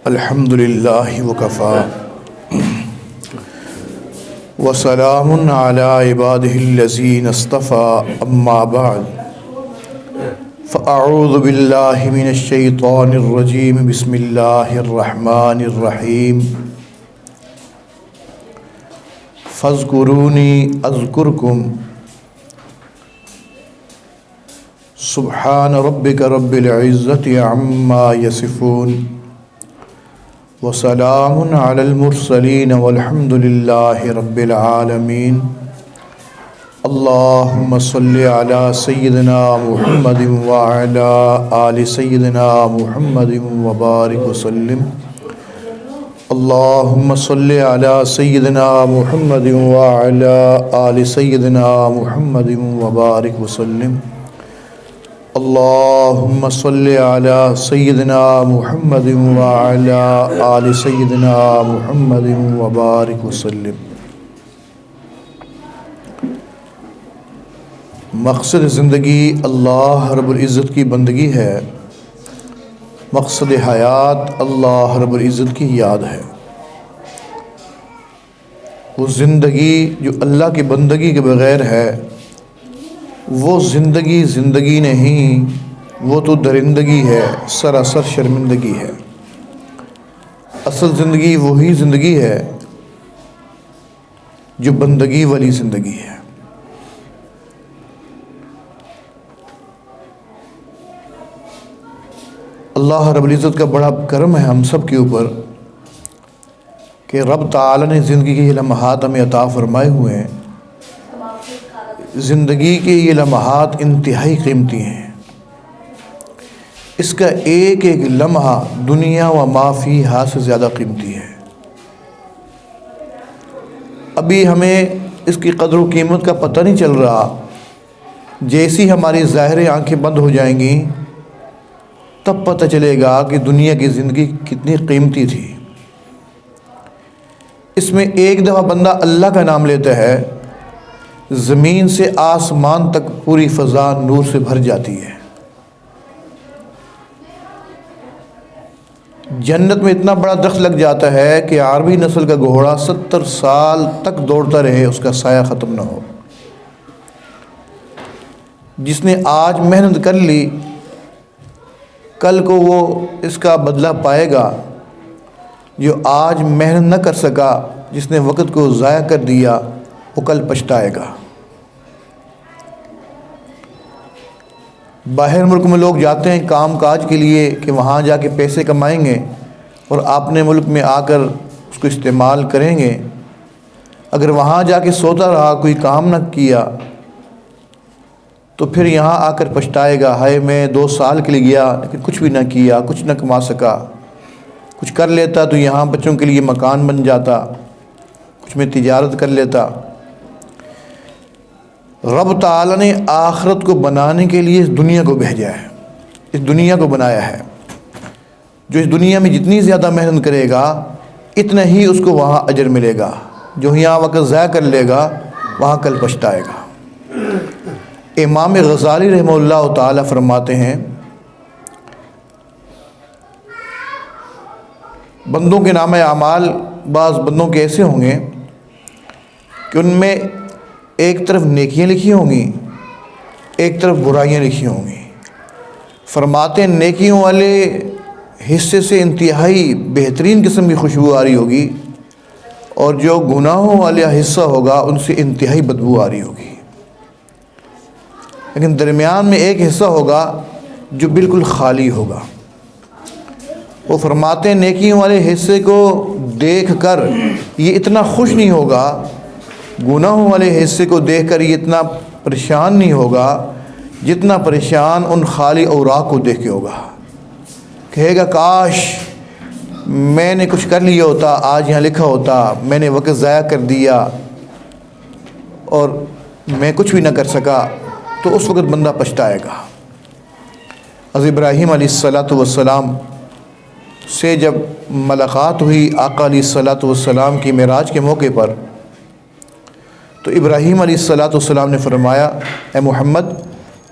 الحمد للہ وکفا وسلام علی عبادہ الذین اصطفى اما بعد فاعوذ باللہ من الشیطان الرجیم بسم اللہ الرحمن الرحیم فاذکرونی اذکرکم سبحان ربک رب العزت عما یصفون وسلام علی المرسلین والحمد للہ رب العالمین اللہم صلی علی سیدنا محمد وعلی آل سیدنا محمد وبارک وسلم اللہم صلی علی سیدنا محمد وعلی آل سیدنا محمد وبارک وسلم اللہم صلی علی سیدنا محمد وعلی آل سیدنا محمد وبارک وسلم۔ مقصد زندگی اللہ رب العزت کی بندگی ہے، مقصد حیات اللہ رب العزت کی یاد ہے۔ وہ زندگی جو اللہ کی بندگی کے بغیر ہے وہ زندگی نہیں، وہ تو درندگی ہے، سراسر شرمندگی ہے۔ اصل زندگی وہی زندگی ہے جو بندگی والی زندگی ہے۔ اللہ رب العزت کا بڑا کرم ہے ہم سب کے اوپر کہ رب تعالی نے زندگی کے یہ لمحات ہمیں عطا فرمائے ہوئے ہیں۔ زندگی کے یہ لمحات انتہائی قیمتی ہیں۔ اس کا ایک ایک لمحہ دنیا و ما فیہا سے زیادہ قیمتی ہے۔ ابھی ہمیں اس کی قدر و قیمت کا پتہ نہیں چل رہا، جیسی ہماری ظاہر آنکھیں بند ہو جائیں گی تب پتہ چلے گا کہ دنیا کی زندگی کتنی قیمتی تھی۔ اس میں ایک دفعہ بندہ اللہ کا نام لیتا ہے، زمین سے آسمان تک پوری فضا نور سے بھر جاتی ہے۔ جنت میں اتنا بڑا درخت لگ جاتا ہے کہ عربی نسل کا گھوڑا 70 سال تک دوڑتا رہے، اس کا سایہ ختم نہ ہو۔ جس نے آج محنت کر لی کل کو وہ اس کا بدلہ پائے گا، جو آج محنت نہ کر سکا، جس نے وقت کو ضائع کر دیا، وہ کل پچھتائے گا۔ باہر ملک میں لوگ جاتے ہیں کام کاج کے لیے کہ وہاں جا کے پیسے کمائیں گے اور اپنے ملک میں آ کر اس کو استعمال کریں گے۔ اگر وہاں جا کے سوتا رہا، کوئی کام نہ کیا، تو پھر یہاں آ کر پچھتائے گا، ہائے میں 2 سال کے لیے گیا لیکن کچھ بھی نہ کیا، کچھ نہ کما سکا۔ کچھ کر لیتا تو یہاں بچوں کے لیے مکان بن جاتا، کچھ میں تجارت کر لیتا۔ رب تعالیٰ نے آخرت کو بنانے کے لیے اس دنیا کو بھیجا ہے، اس دنیا کو بنایا ہے۔ جو اس دنیا میں جتنی زیادہ محنت کرے گا اتنا ہی اس کو وہاں اجر ملے گا۔ جو یہاں وقت ضائع کر لے گا وہاں کل پچھتائے گا۔ امام غزالی رحمہ اللہ تعالیٰ فرماتے ہیں، بندوں کے نامہ اعمال بعض بندوں کے ایسے ہوں گے کہ ان میں ایک طرف نیکیاں لکھی ہوں گی، ایک طرف برائیاں لکھی ہوں گی۔ فرماتے ہیں نیکیوں والے حصے سے انتہائی بہترین قسم کی خوشبو آ رہی ہوگی، اور جو گناہوں والا حصہ ہوگا ان سے انتہائی بدبو آ رہی ہوگی۔ لیکن درمیان میں ایک حصہ ہوگا جو بالکل خالی ہوگا۔ وہ فرماتے ہیں نیکیوں والے حصے کو دیکھ کر یہ اتنا خوش نہیں ہوگا، گناہوں والے حصے کو دیکھ کر یہ اتنا پریشان نہیں ہوگا جتنا پریشان ان خالی اوراق کو دیکھ کے ہوگا۔ کہے گا کاش میں نے کچھ کر لیا ہوتا، آج یہاں لکھا ہوتا، میں نے وقت ضائع کر دیا اور میں کچھ بھی نہ کر سکا، تو اس وقت بندہ پچھتائے گا۔ حضرت ابراہیم علیہ السلام سے جب ملاقات ہوئی آقا علیہ السلام کی معراج کے موقع پر، تو ابراہیم علیہ السلام نے فرمایا، اے محمد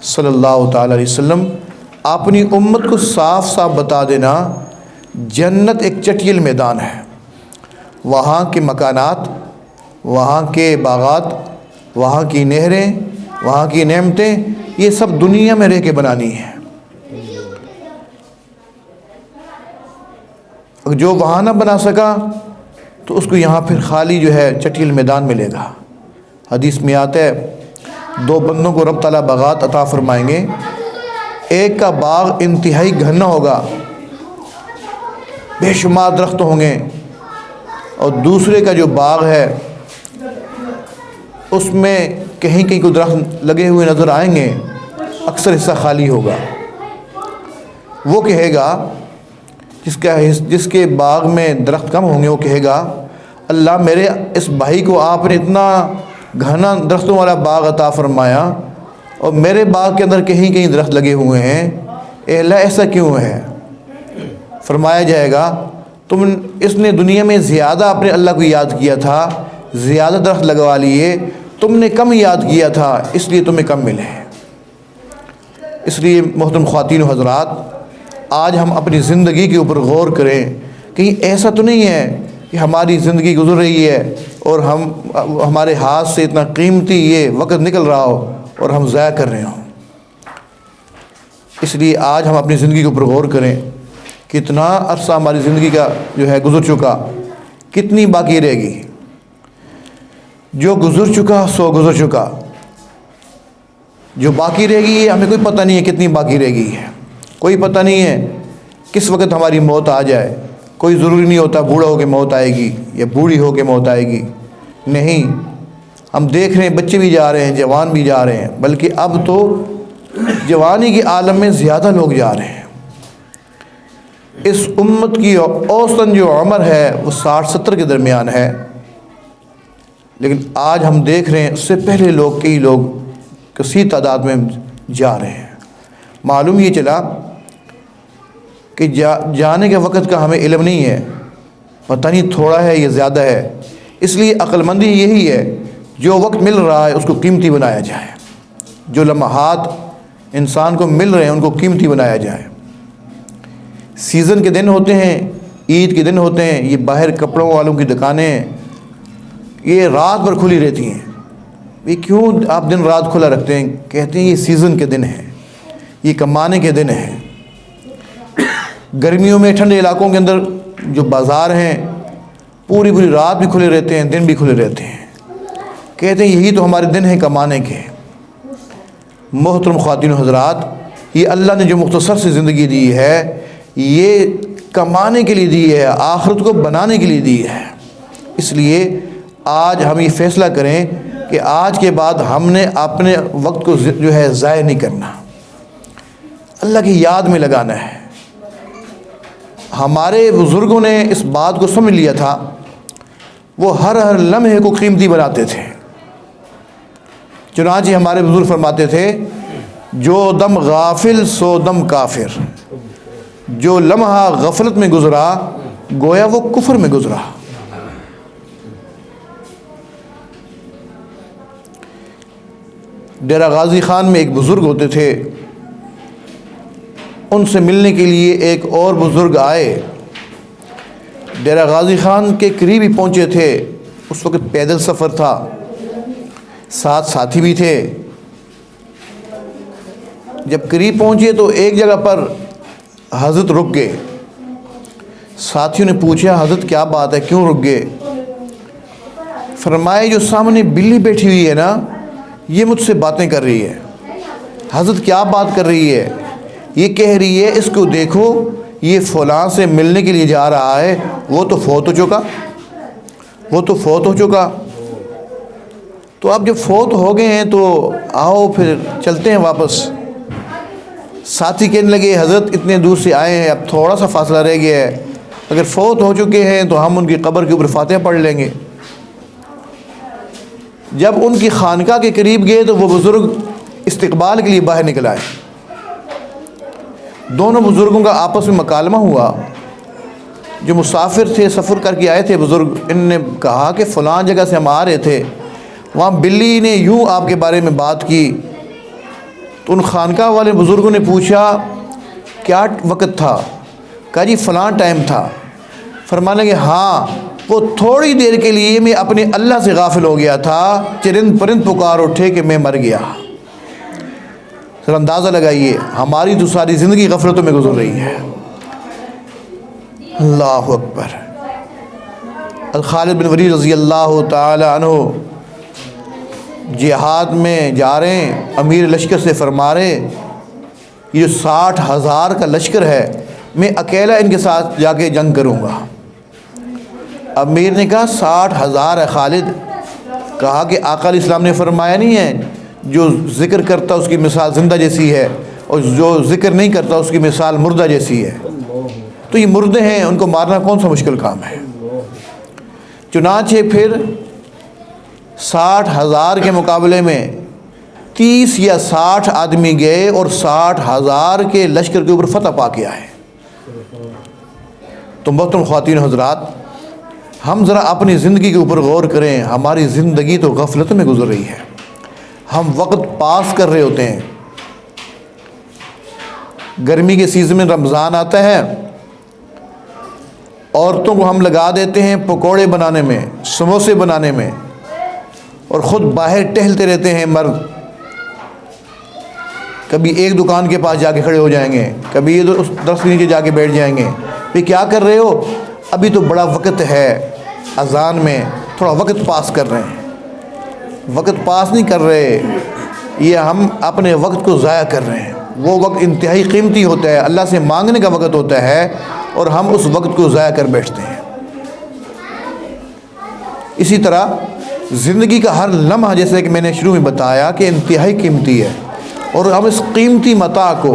صلی اللہ تعالیٰ علیہ وسلم، اپنی امت کو صاف صاف بتا دینا جنت ایک چٹیل میدان ہے، وہاں کے مکانات، وہاں کے باغات، وہاں کی نہریں، وہاں کی نعمتیں، یہ سب دنیا میں رہ کے بنانی ہیں۔ جو وہاں نہ بنا سکا تو اس کو یہاں پھر خالی جو ہے چٹیل میدان ملے گا۔ حدیث میں آتا ہے 2 بندوں کو رب تعالیٰ باغات عطا فرمائیں گے، ایک کا باغ انتہائی گھنا ہوگا، بے شمار درخت ہوں گے، اور دوسرے کا جو باغ ہے اس میں کہیں کہیں کوئی درخت لگے ہوئے نظر آئیں گے، اکثر حصہ خالی ہوگا۔ وہ کہے گا جس کے باغ میں درخت کم ہوں گے، وہ کہے گا اللہ میرے اس بھائی کو آپ نے اتنا گھنا درختوں والا باغ عطا فرمایا اور میرے باغ کے اندر کہیں کہیں درخت لگے ہوئے ہیں، اے اللہ ایسا کیوں ہے؟ فرمایا جائے گا اس نے دنیا میں زیادہ اپنے اللہ کو یاد کیا تھا، زیادہ درخت لگوا لیے، تم نے کم یاد کیا تھا اس لیے تمہیں کم ملے۔ اس لیے محترم خواتین و حضرات، آج ہم اپنی زندگی کے اوپر غور کریں، کہیں ایسا تو نہیں ہے کہ ہماری زندگی گزر رہی ہے اور ہمارے ہاتھ سے اتنا قیمتی یہ وقت نکل رہا ہو اور ہم ضائع کر رہے ہوں۔ اس لیے آج ہم اپنی زندگی کے اوپر غور کریں، کتنا عرصہ ہماری زندگی کا جو ہے گزر چکا، کتنی باقی رہے گی۔ جو گزر چکا سو گزر چکا، جو باقی رہ گئی ہے ہمیں کوئی پتہ نہیں ہے کتنی باقی رہ گئی ہے، کوئی پتہ نہیں ہے کس وقت ہماری موت آ جائے۔ کوئی ضروری نہیں ہوتا بوڑھا ہو کے موت آئے گی یا بوڑھی ہو کے موت آئے گی، نہیں، ہم دیکھ رہے ہیں بچے بھی جا رہے ہیں، جوان بھی جا رہے ہیں، بلکہ اب تو جوانی کے عالم میں زیادہ لوگ جا رہے ہیں۔ اس امت کی اوسطاً جو عمر ہے وہ 60-70 کے درمیان ہے، لیکن آج ہم دیکھ رہے ہیں اس سے پہلے کئی لوگ کثیر تعداد میں جا رہے ہیں۔ معلوم یہ چلا کہ جانے کے وقت کا ہمیں علم نہیں ہے، پتہ نہیں تھوڑا ہے یا زیادہ ہے، اس لیے عقل مندی یہی ہے جو وقت مل رہا ہے اس کو قیمتی بنایا جائے، جو لمحات انسان کو مل رہے ہیں ان کو قیمتی بنایا جائے۔ سیزن کے دن ہوتے ہیں، عید کے دن ہوتے ہیں، یہ باہر کپڑوں والوں کی دکانیں یہ رات بھر کھلی رہتی ہیں۔ یہ کیوں آپ دن رات کھلا رکھتے ہیں؟ کہتے ہیں یہ سیزن کے دن ہیں، یہ کمانے کے دن ہیں۔ گرمیوں میں ٹھنڈے علاقوں کے اندر جو بازار ہیں پوری رات بھی کھلے رہتے ہیں، دن بھی کھلے رہتے ہیں۔ کہتے ہیں یہی تو ہمارے دن ہیں کمانے کے۔ محترم خواتین و حضرات، یہ اللہ نے جو مختصر سی زندگی دی ہے یہ کمانے کے لیے دی ہے، آخرت کو بنانے کے لیے دی ہے۔ اس لیے آج ہم یہ فیصلہ کریں کہ آج کے بعد ہم نے اپنے وقت کو جو ہے ضائع نہیں کرنا، اللہ کی یاد میں لگانا ہے۔ ہمارے بزرگوں نے اس بات کو سمجھ لیا تھا، وہ ہر لمحے کو قیمتی بناتے تھے۔ چنانچہ ہمارے بزرگ فرماتے تھے جو دم غافل سو دم کافر، جو لمحہ غفلت میں گزرا گویا وہ کفر میں گزرا۔ ڈیرہ غازی خان میں ایک بزرگ ہوتے تھے، ان سے ملنے کے لیے ایک اور بزرگ آئے، ڈیرہ غازی خان کے قریب ہی پہنچے تھے۔ اس وقت پیدل سفر تھا، ساتھ ساتھی بھی تھے۔ جب قریب پہنچے تو ایک جگہ پر حضرت رک گئے۔ ساتھیوں نے پوچھا حضرت کیا بات ہے، کیوں رک گئے؟ فرمائے جو سامنے بلی بیٹھی ہوئی ہے نا یہ مجھ سے باتیں کر رہی ہے۔ حضرت کیا بات کر رہی ہے؟ یہ کہہ رہی ہے اس کو دیکھو یہ فلاں سے ملنے کے لیے جا رہا ہے، وہ تو فوت ہو چکا، وہ تو فوت ہو چکا۔ تو اب جب فوت ہو گئے ہیں تو آؤ پھر چلتے ہیں واپس۔ ساتھی کہنے لگے حضرت اتنے دور سے آئے ہیں، اب تھوڑا سا فاصلہ رہ گیا ہے، اگر فوت ہو چکے ہیں تو ہم ان کی قبر کے اوپر فاتحہ پڑھ لیں گے۔ جب ان کی خانقاہ کے قریب گئے تو وہ بزرگ استقبال کے لیے باہر نکل آئے۔ دونوں بزرگوں کا آپس میں مکالمہ ہوا۔ جو مسافر تھے، سفر کر کے آئے تھے بزرگ، ان نے کہا کہ فلاں جگہ سے ہم آ رہے تھے، وہاں بلی نے یوں آپ کے بارے میں بات کی۔ تو ان خانقاہ والے بزرگوں نے پوچھا کیا وقت تھا؟ کہا جی فلاں ٹائم تھا. فرمانے لگے ہاں وہ تھوڑی دیر کے لیے میں اپنے اللہ سے غافل ہو گیا تھا, چرند پرند پکار اٹھے کہ میں مر گیا. سر اندازہ لگائیے ہماری تو ساری زندگی غفلتوں میں گزر رہی ہے. اللہ اکبر. خالد بن ولید رضی اللہ تعالی عنہ جہاد میں جا رہے ہیں, امیر لشکر سے فرما رہے یہ جو 60,000 کا لشکر ہے میں اکیلا ان کے ساتھ جا کے جنگ کروں گا. امیر نے کہا 60,000 ہے خالد. کہا کہ آقا علیہ السلام نے فرمایا نہیں ہے جو ذکر کرتا اس کی مثال زندہ جیسی ہے اور جو ذکر نہیں کرتا اس کی مثال مردہ جیسی ہے. تو یہ مردے ہیں, ان کو مارنا کون سا مشکل کام ہے. چنانچہ پھر 60,000 کے مقابلے میں 30 یا 60 آدمی گئے اور 60,000 کے لشکر کے اوپر فتح پا کے آئے. تو محترم خواتین حضرات, ہم ذرا اپنی زندگی کے اوپر غور کریں. ہماری زندگی تو غفلت میں گزر رہی ہے. ہم وقت پاس کر رہے ہوتے ہیں. گرمی کے سیزن میں رمضان آتا ہے, عورتوں کو ہم لگا دیتے ہیں پکوڑے بنانے میں, سموسے بنانے میں, اور خود باہر ٹہلتے رہتے ہیں مرد. کبھی ایک دکان کے پاس جا کے کھڑے ہو جائیں گے, کبھی ادھر اس درخت کے نیچے جا کے بیٹھ جائیں گے. پھر کیا کر رہے ہو؟ ابھی تو بڑا وقت ہے اذان میں, تھوڑا وقت پاس کر رہے ہیں. وقت پاس نہیں کر رہے, یہ ہم اپنے وقت کو ضائع کر رہے ہیں. وہ وقت انتہائی قیمتی ہوتا ہے, اللہ سے مانگنے کا وقت ہوتا ہے, اور ہم اس وقت کو ضائع کر بیٹھتے ہیں. اسی طرح زندگی کا ہر لمحہ جیسے کہ میں نے شروع میں بتایا کہ انتہائی قیمتی ہے, اور ہم اس قیمتی متاع کو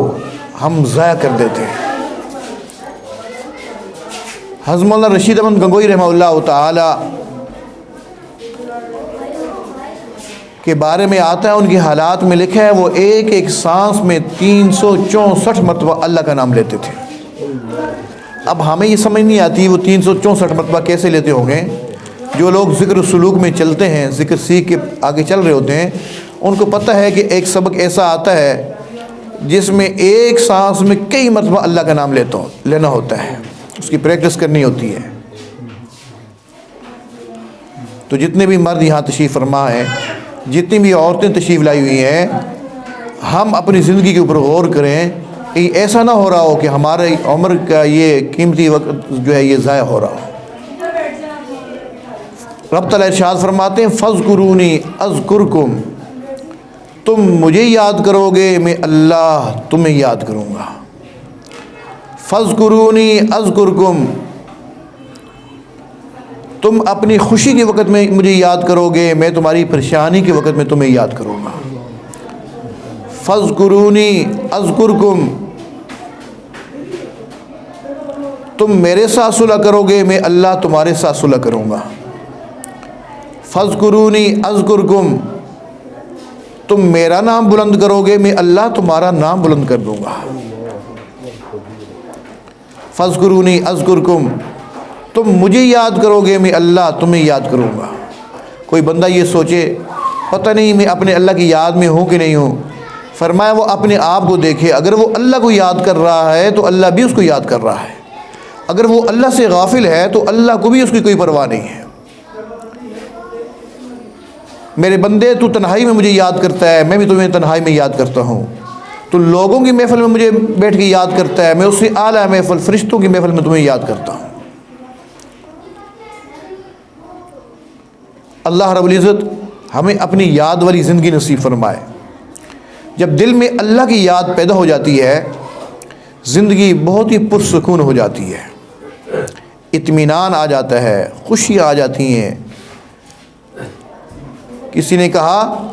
ہم ضائع کر دیتے ہیں. حضرت مولانا رشید احمد گنگوئی رحمہ اللہ تعالی کے بارے میں آتا ہے, ان کے حالات میں لکھا ہے وہ ایک ایک سانس میں 364 مرتبہ اللہ کا نام لیتے تھے. اب ہمیں یہ سمجھ نہیں آتی وہ 364 مرتبہ کیسے لیتے ہوں گے. جو لوگ ذکر و سلوک میں چلتے ہیں, ذکر سیکھ کے آگے چل رہے ہوتے ہیں, ان کو پتہ ہے کہ ایک سبق ایسا آتا ہے جس میں ایک سانس میں کئی مرتبہ اللہ کا نام لینا ہوتا ہے, اس کی پریکٹس کرنی ہوتی ہے. تو جتنے بھی مرد یہاں تشریف فرما ہیں, جتنی بھی عورتیں تشریف لائی ہوئی ہیں, ہم اپنی زندگی کے اوپر غور کریں. ایسا نہ ہو رہا ہو کہ ہمارے عمر کا یہ قیمتی وقت جو ہے یہ ضائع ہو رہا ہو. رب تعالیٰ ارشاد فرماتے ہیں فَاذْكُرُونِي أَذْكُرْكُمْ, تم مجھے یاد کرو گے میں اللہ تمہیں یاد کروں گا. فَاذْكُرُونِي أَذْكُرْكُمْ, تم اپنی خوشی کے وقت میں مجھے یاد کرو گے, میں تمہاری پریشانی کے وقت میں تمہیں یاد کروں گا. فَاذْكُرُونِي أَذْكُرْكُمْ, تم میرے ساتھ صلح کرو گے میں اللہ تمہارے ساتھ صلح کروں گا. فَاذْكُرُونِي أَذْكُرْكُمْ, تم میرا نام بلند کرو گے میں اللہ تمہارا نام بلند کر دوں گا. فَاذْكُرُونِي أَذْكُرْكُمْ, تم مجھے یاد کرو گے میں اللہ تمہیں یاد کروں گا. کوئی بندہ یہ سوچے پتہ نہیں میں اپنے اللہ کی یاد میں ہوں کہ نہیں ہوں. فرمایا وہ اپنے آپ کو دیکھے, اگر وہ اللہ کو یاد کر رہا ہے تو اللہ بھی اس کو یاد کر رہا ہے. اگر وہ اللہ سے غافل ہے تو اللہ کو بھی اس کی کوئی پرواہ نہیں ہے. میرے بندے تو تنہائی میں مجھے یاد کرتا ہے, میں بھی تمہیں تنہائی میں یاد کرتا ہوں. تو لوگوں کی محفل میں مجھے بیٹھ کے یاد کرتا ہے, میں اس سے اعلیٰ محفل فرشتوں کی محفل میں تمہیں یاد کرتا ہوں. اللہ رب العزت ہمیں اپنی یاد والی زندگی نصیب فرمائے. جب دل میں اللہ کی یاد پیدا ہو جاتی ہے زندگی بہت ہی پرسکون ہو جاتی ہے, اطمینان آ جاتا ہے, خوشیاں آ جاتی ہیں. کسی نے کہا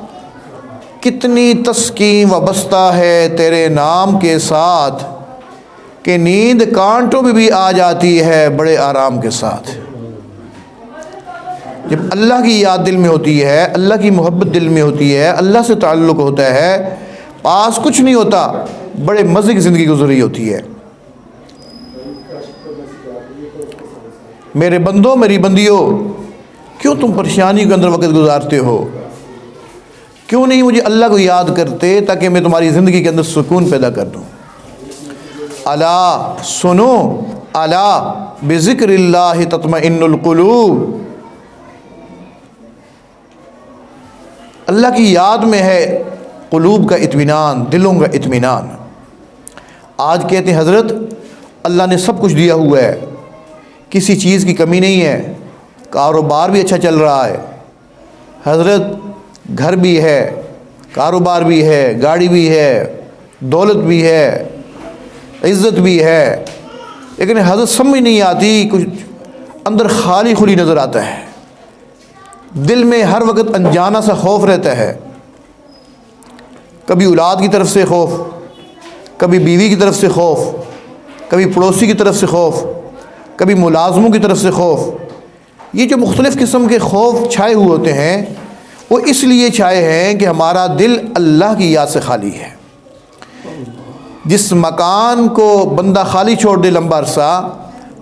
کتنی تسکین وابستہ ہے تیرے نام کے ساتھ کہ نیند کانٹوں میں بھی آ جاتی ہے بڑے آرام کے ساتھ. جب اللہ کی یاد دل میں ہوتی ہے, اللہ کی محبت دل میں ہوتی ہے, اللہ سے تعلق ہوتا ہے, پاس کچھ نہیں ہوتا, بڑے مزے کی زندگی گزر رہی ہوتی ہے. میرے بندوں میری بندیوں, کیوں تم پریشانی کے اندر وقت گزارتے ہو؟ کیوں نہیں مجھے اللہ کو یاد کرتے تاکہ میں تمہاری زندگی کے اندر سکون پیدا کر دوں؟ الا سنو الا بذکر اللہ تطمئن القلوب، اللہ کی یاد میں ہے قلوب کا اطمینان، دلوں کا اطمینان۔ آج کہتے ہیں حضرت اللہ نے سب کچھ دیا ہوا ہے، کسی چیز کی کمی نہیں ہے، کاروبار بھی اچھا چل رہا ہے، حضرت گھر بھی ہے، کاروبار بھی ہے، گاڑی بھی ہے، دولت بھی ہے، عزت بھی ہے، لیکن حضرت سمجھ نہیں آتی، کچھ اندر خالی خلی نظر آتا ہے، دل میں ہر وقت انجانا سا خوف رہتا ہے، کبھی اولاد کی طرف سے خوف، کبھی بیوی کی طرف سے خوف، کبھی پڑوسی کی طرف سے خوف، کبھی ملازموں کی طرف سے خوف۔ یہ جو مختلف قسم کے خوف چھائے ہوئے ہوتے ہیں وہ اس لیے چھائے ہیں کہ ہمارا دل اللہ کی یاد سے خالی ہے۔ جس مکان کو بندہ خالی چھوڑ دے لمبا عرصہ،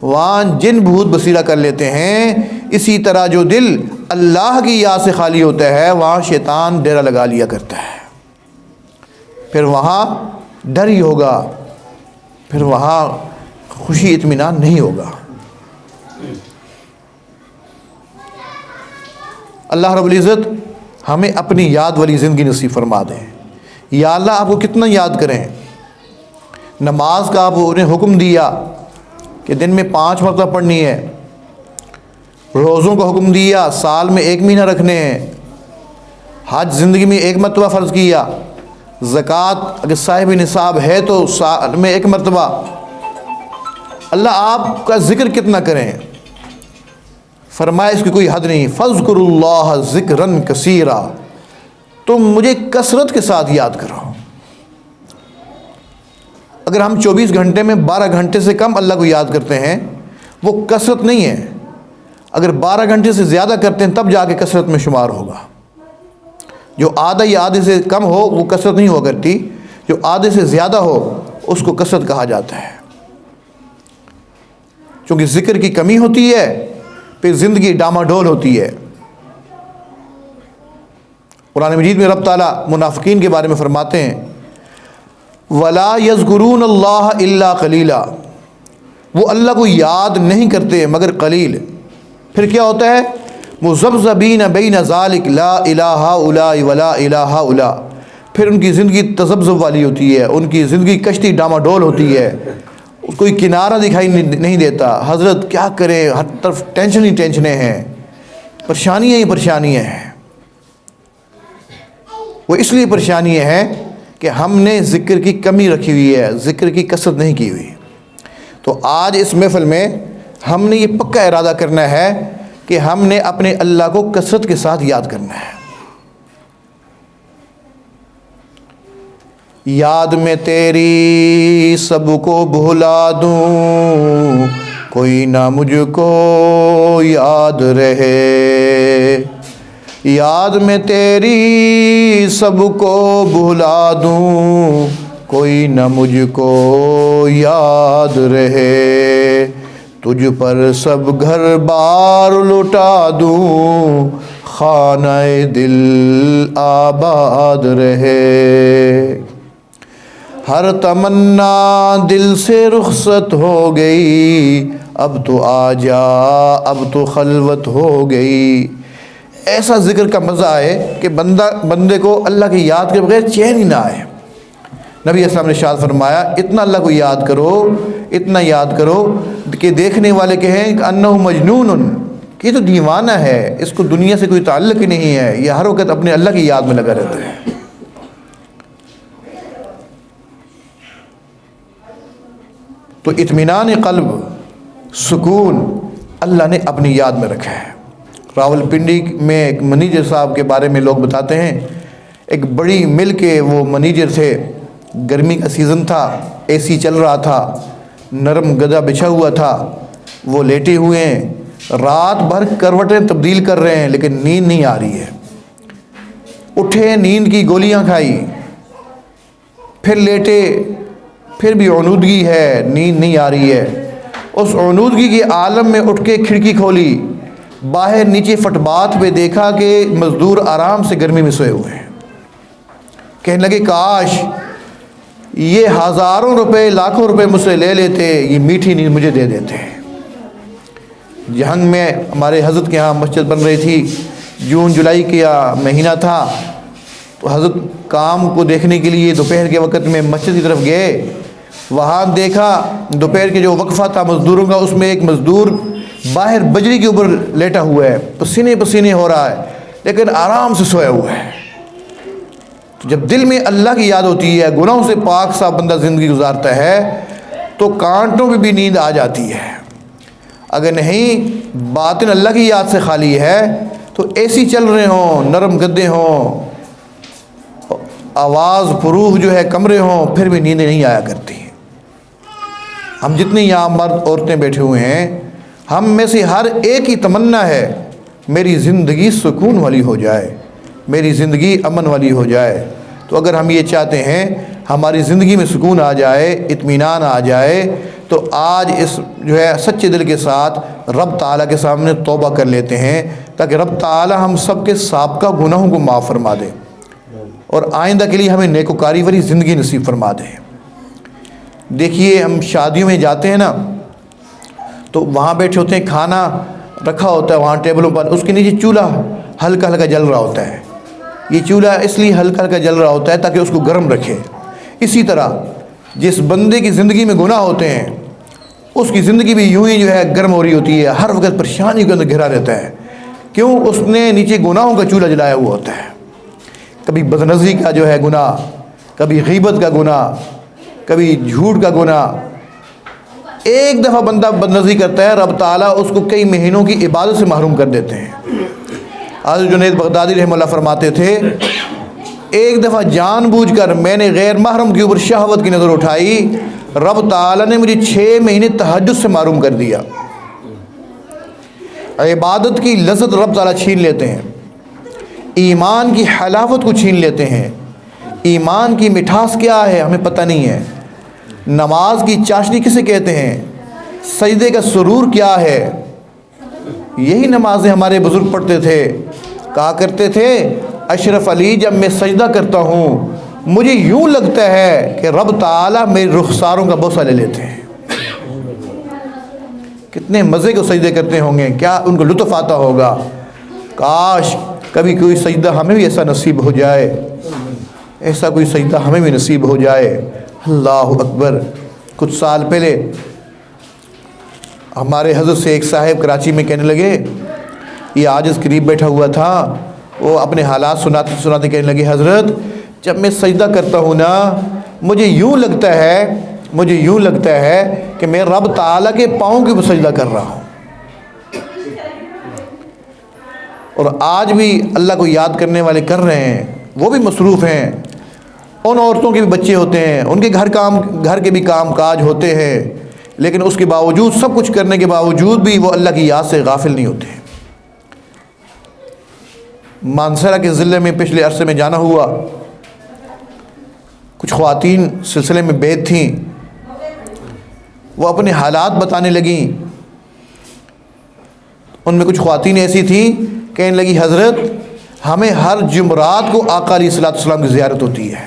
وہاں جن بھوت بصیرہ کر لیتے ہیں، اسی طرح جو دل اللہ کی یاد سے خالی ہوتا ہے وہاں شیطان ڈیرا لگا لیا کرتا ہے، پھر وہاں ڈر ہی ہوگا، پھر وہاں خوشی اطمینان نہیں ہوگا۔ اللہ رب العزت ہمیں اپنی یاد والی زندگی نصیب فرما دیں۔ یا اللہ آپ کو کتنا یاد کریں، نماز کا آپ نے حکم دیا کہ دن میں 5 مرتبہ پڑھنی ہے، روزوں کا حکم دیا سال میں 1 مہینہ رکھنے ہیں، حج زندگی میں 1 مرتبہ فرض کیا، زکوٰۃ اگر صاحب نصاب ہے تو سال میں 1 مرتبہ۔ اللہ آپ کا ذکر کتنا کریں، فرمایا اس کی کوئی حد نہیں، فاذکروا اللہ ذکرا کثیرا، تم مجھے کثرت کے ساتھ یاد کرو۔ اگر ہم 24 گھنٹے میں 12 گھنٹے سے کم اللہ کو یاد کرتے ہیں وہ کثرت نہیں ہے، اگر 12 گھنٹے سے زیادہ کرتے ہیں تب جا کے کثرت میں شمار ہوگا۔ جو آدھا یا آدھے سے کم ہو وہ کثرت نہیں ہوا کرتی، جو آدھے سے زیادہ ہو اس کو کثرت کہا جاتا ہے، چونکہ ذکر کی کمی ہوتی ہے پھر زندگی ڈاماڈول ہوتی ہے۔ قرآن مجید میں رب تعالیٰ منافقین کے بارے میں فرماتے ہیں وَلَا يَذْكُرُونَ اللَّهَ إِلَّا قَلِيلًا، وہ اللہ کو یاد نہیں کرتے مگر قلیل۔ پھر کیا ہوتا ہے، مُذَبْذَبِينَ بَيْنَ ذَلِكَ لَا إِلَٰهَ هَٰؤُلَاءِ وَلَا إِلَٰهَ هَٰؤُلَاءِ، پھر ان کی زندگی تذبذب والی ہوتی ہے، ان کی زندگی کشتی ڈاماڈول ہوتی ہے، کوئی کنارہ دکھائی نہیں دیتا۔ حضرت کیا کریں، ہر طرف ٹینشن ہی ٹینشنیں ہیں، پریشانیاں ہی پریشانیاں ہیں۔ وہ اس لیے پریشانیاں ہیں کہ ہم نے ذکر کی کمی رکھی ہوئی ہے، ذکر کی کثرت نہیں کی ہوئی۔ تو آج اس محفل میں ہم نے یہ پکا ارادہ کرنا ہے کہ ہم نے اپنے اللہ کو کثرت کے ساتھ یاد کرنا ہے۔ یاد میں تیری سب کو بھلا دوں، کوئی نہ مجھ کو یاد رہے، یاد میں تیری سب کو بھلا دوں، کوئی نہ مجھ کو یاد رہے، تجھ پر سب گھر بار لٹا دوں، خانہ دل آباد رہے، ہر تمنا دل سے رخصت ہو گئی، اب تو آ جا اب تو خلوت ہو گئی۔ ایسا ذکر کا مزہ ہے کہ بندے کو اللہ کی یاد کے بغیر چین ہی نہ آئے۔ نبی اسلام نے ارشاد فرمایا اتنا اللہ کو یاد کرو، اتنا یاد کرو کہ دیکھنے والے کہیں کہ انہ مجنون، کہ یہ تو دیوانہ ہے، اس کو دنیا سے کوئی تعلق ہی نہیں ہے، یہ ہر وقت اپنے اللہ کی یاد میں لگا رہتا ہے۔ تو اطمینان قلب، سکون اللہ نے اپنی یاد میں رکھا ہے۔ راول پنڈی میں ایک منیجر صاحب کے بارے میں لوگ بتاتے ہیں، ایک بڑی مل کے وہ منیجر تھے، گرمی کا سیزن تھا، اے سی چل رہا تھا، نرم گدا بچھا ہوا تھا، وہ لیٹے ہوئے ہیں، رات بھر کروٹیں تبدیل کر رہے ہیں لیکن نیند نہیں آ رہی ہے۔ اٹھے، نیند کی گولیاں کھائی، پھر لیٹے، پھر بھی عنودگی ہے، نیند نہیں آ رہی ہے۔ اس عنودگی کے عالم میں اٹھ کے کھڑکی کھولی، باہر نیچے فٹ پاتھ پہ دیکھا کہ مزدور آرام سے گرمی میں سوئے ہوئے ہیں۔ کہنے لگے کاش یہ ہزاروں روپے لاکھوں روپے مجھ سے لے لیتے، یہ میٹھی نیند مجھے دے دیتے۔ جہنگ میں ہمارے حضرت کے ہاں مسجد بن رہی تھی، جون جولائی کا مہینہ تھا، تو حضرت کام کو دیکھنے کے لیے دوپہر کے وقت میں مسجد کی طرف گئے۔ وہاں دیکھا دوپہر کے جو وقفہ تھا مزدوروں کا، اس میں ایک مزدور باہر بجری کے اوپر لیٹا ہوا ہے، پسینے پسینے ہو رہا ہے لیکن آرام سے سویا ہوا ہے۔ تو جب دل میں اللہ کی یاد ہوتی ہے، گناہوں سے پاک صاف بندہ زندگی گزارتا ہے، تو کانٹوں پہ بھی نیند آ جاتی ہے۔ اگر نہیں باطن اللہ کی یاد سے خالی ہے تو اے سی چل رہے ہوں، نرم گدے ہوں، آواز فروغ جو ہے کمرے ہوں، پھر بھی نیندیں نہیں آیا کرتی۔ ہم جتنے یہاں مرد عورتیں بیٹھے ہوئے ہیں، ہم میں سے ہر ایک کی تمنا ہے میری زندگی سکون والی ہو جائے، میری زندگی امن والی ہو جائے۔ تو اگر ہم یہ چاہتے ہیں ہماری زندگی میں سکون آ جائے، اطمینان آ جائے، تو آج اس جو ہے سچے دل کے ساتھ رب تعالیٰ کے سامنے توبہ کر لیتے ہیں، تاکہ رب تعالیٰ ہم سب کے سابقہ گناہوں کو معاف فرما دے اور آئندہ کے لیے ہمیں نیکوکاری والی زندگی نصیب فرما دے۔ دیکھیے ہم شادیوں میں جاتے ہیں نا، تو وہاں بیٹھے ہوتے ہیں، کھانا رکھا ہوتا ہے وہاں ٹیبلوں پر، اس کے نیچے چولہا ہلکا ہلکا جل رہا ہوتا ہے۔ یہ چولہا اس لیے ہلکا ہلکا جل رہا ہوتا ہے تاکہ اس کو گرم رکھے۔ اسی طرح جس بندے کی زندگی میں گناہ ہوتے ہیں، اس کی زندگی بھی یوں ہی جو ہے گرم ہو رہی ہوتی ہے، ہر وقت پریشانی کے اندر گھرا رہتا ہے۔ کیوں؟ اس نے نیچے گناہوں کا چولہا جلایا ہوا ہوتا ہے۔ کبھی بدنظری کا جو ہے گناہ، کبھی غیبت کا گناہ، کبھی جھوٹ کا گناہ۔ ایک دفعہ بندہ بدنظری کرتا ہے، رب تعالیٰ اس کو کئی مہینوں کی عبادت سے محروم کر دیتے ہیں۔ حضرت جنید بغدادی رحمہ اللہ فرماتے تھے، ایک دفعہ جان بوجھ کر میں نے غیر محرم کے اوپر شہوت کی نظر اٹھائی، رب تعالیٰ نے مجھے 6 مہینے تہجد سے محروم کر دیا۔ عبادت کی لذت رب تعالیٰ چھین لیتے ہیں، ایمان کی حلاوت کو چھین لیتے ہیں۔ ایمان کی مٹھاس کیا ہے ہمیں پتہ نہیں ہے، نماز کی چاشنی کسے کہتے ہیں، سجدے کا سرور کیا ہے۔ یہی نمازیں ہمارے بزرگ پڑھتے تھے، کہا کرتے تھے اشرف علی جب میں سجدہ کرتا ہوں مجھے یوں لگتا ہے کہ رب تعالیٰ میرے رخساروں کا بوسہ لے لیتے ہیں۔ کتنے مزے کو سجدے کرتے ہوں گے، کیا ان کو لطف آتا ہوگا۔ کاش کبھی کوئی سجدہ ہمیں بھی ایسا نصیب ہو جائے، ایسا کوئی سجدہ ہمیں بھی نصیب ہو جائے۔ اللہ اکبر۔ کچھ سال پہلے ہمارے حضرت سے ایک صاحب کراچی میں کہنے لگے، یہ عاجز قریب بیٹھا ہوا تھا، وہ اپنے حالات سناتے سناتے کہنے لگے، حضرت جب میں سجدہ کرتا ہوں نا مجھے یوں لگتا ہے کہ میں رب تعالیٰ کے پاؤں کے اوپر سجدہ کر رہا ہوں۔ اور آج بھی اللہ کو یاد کرنے والے کر رہے ہیں، وہ بھی مصروف ہیں، ان عورتوں کے بھی بچے ہوتے ہیں، ان کے گھر کے بھی کام کاج ہوتے ہیں، لیکن اس کے باوجود سب کچھ کرنے کے باوجود بھی وہ اللہ کی یاد سے غافل نہیں ہوتے۔ مانسہرہ کے ضلع میں پچھلے عرصے میں جانا ہوا، کچھ خواتین سلسلے میں بیت تھیں، وہ اپنے حالات بتانے لگیں۔ ان میں کچھ خواتین ایسی تھیں کہنے لگی، حضرت ہمیں ہر جمعرات کو آقا علیہ الصلوۃ والسلام کی زیارت ہوتی ہے۔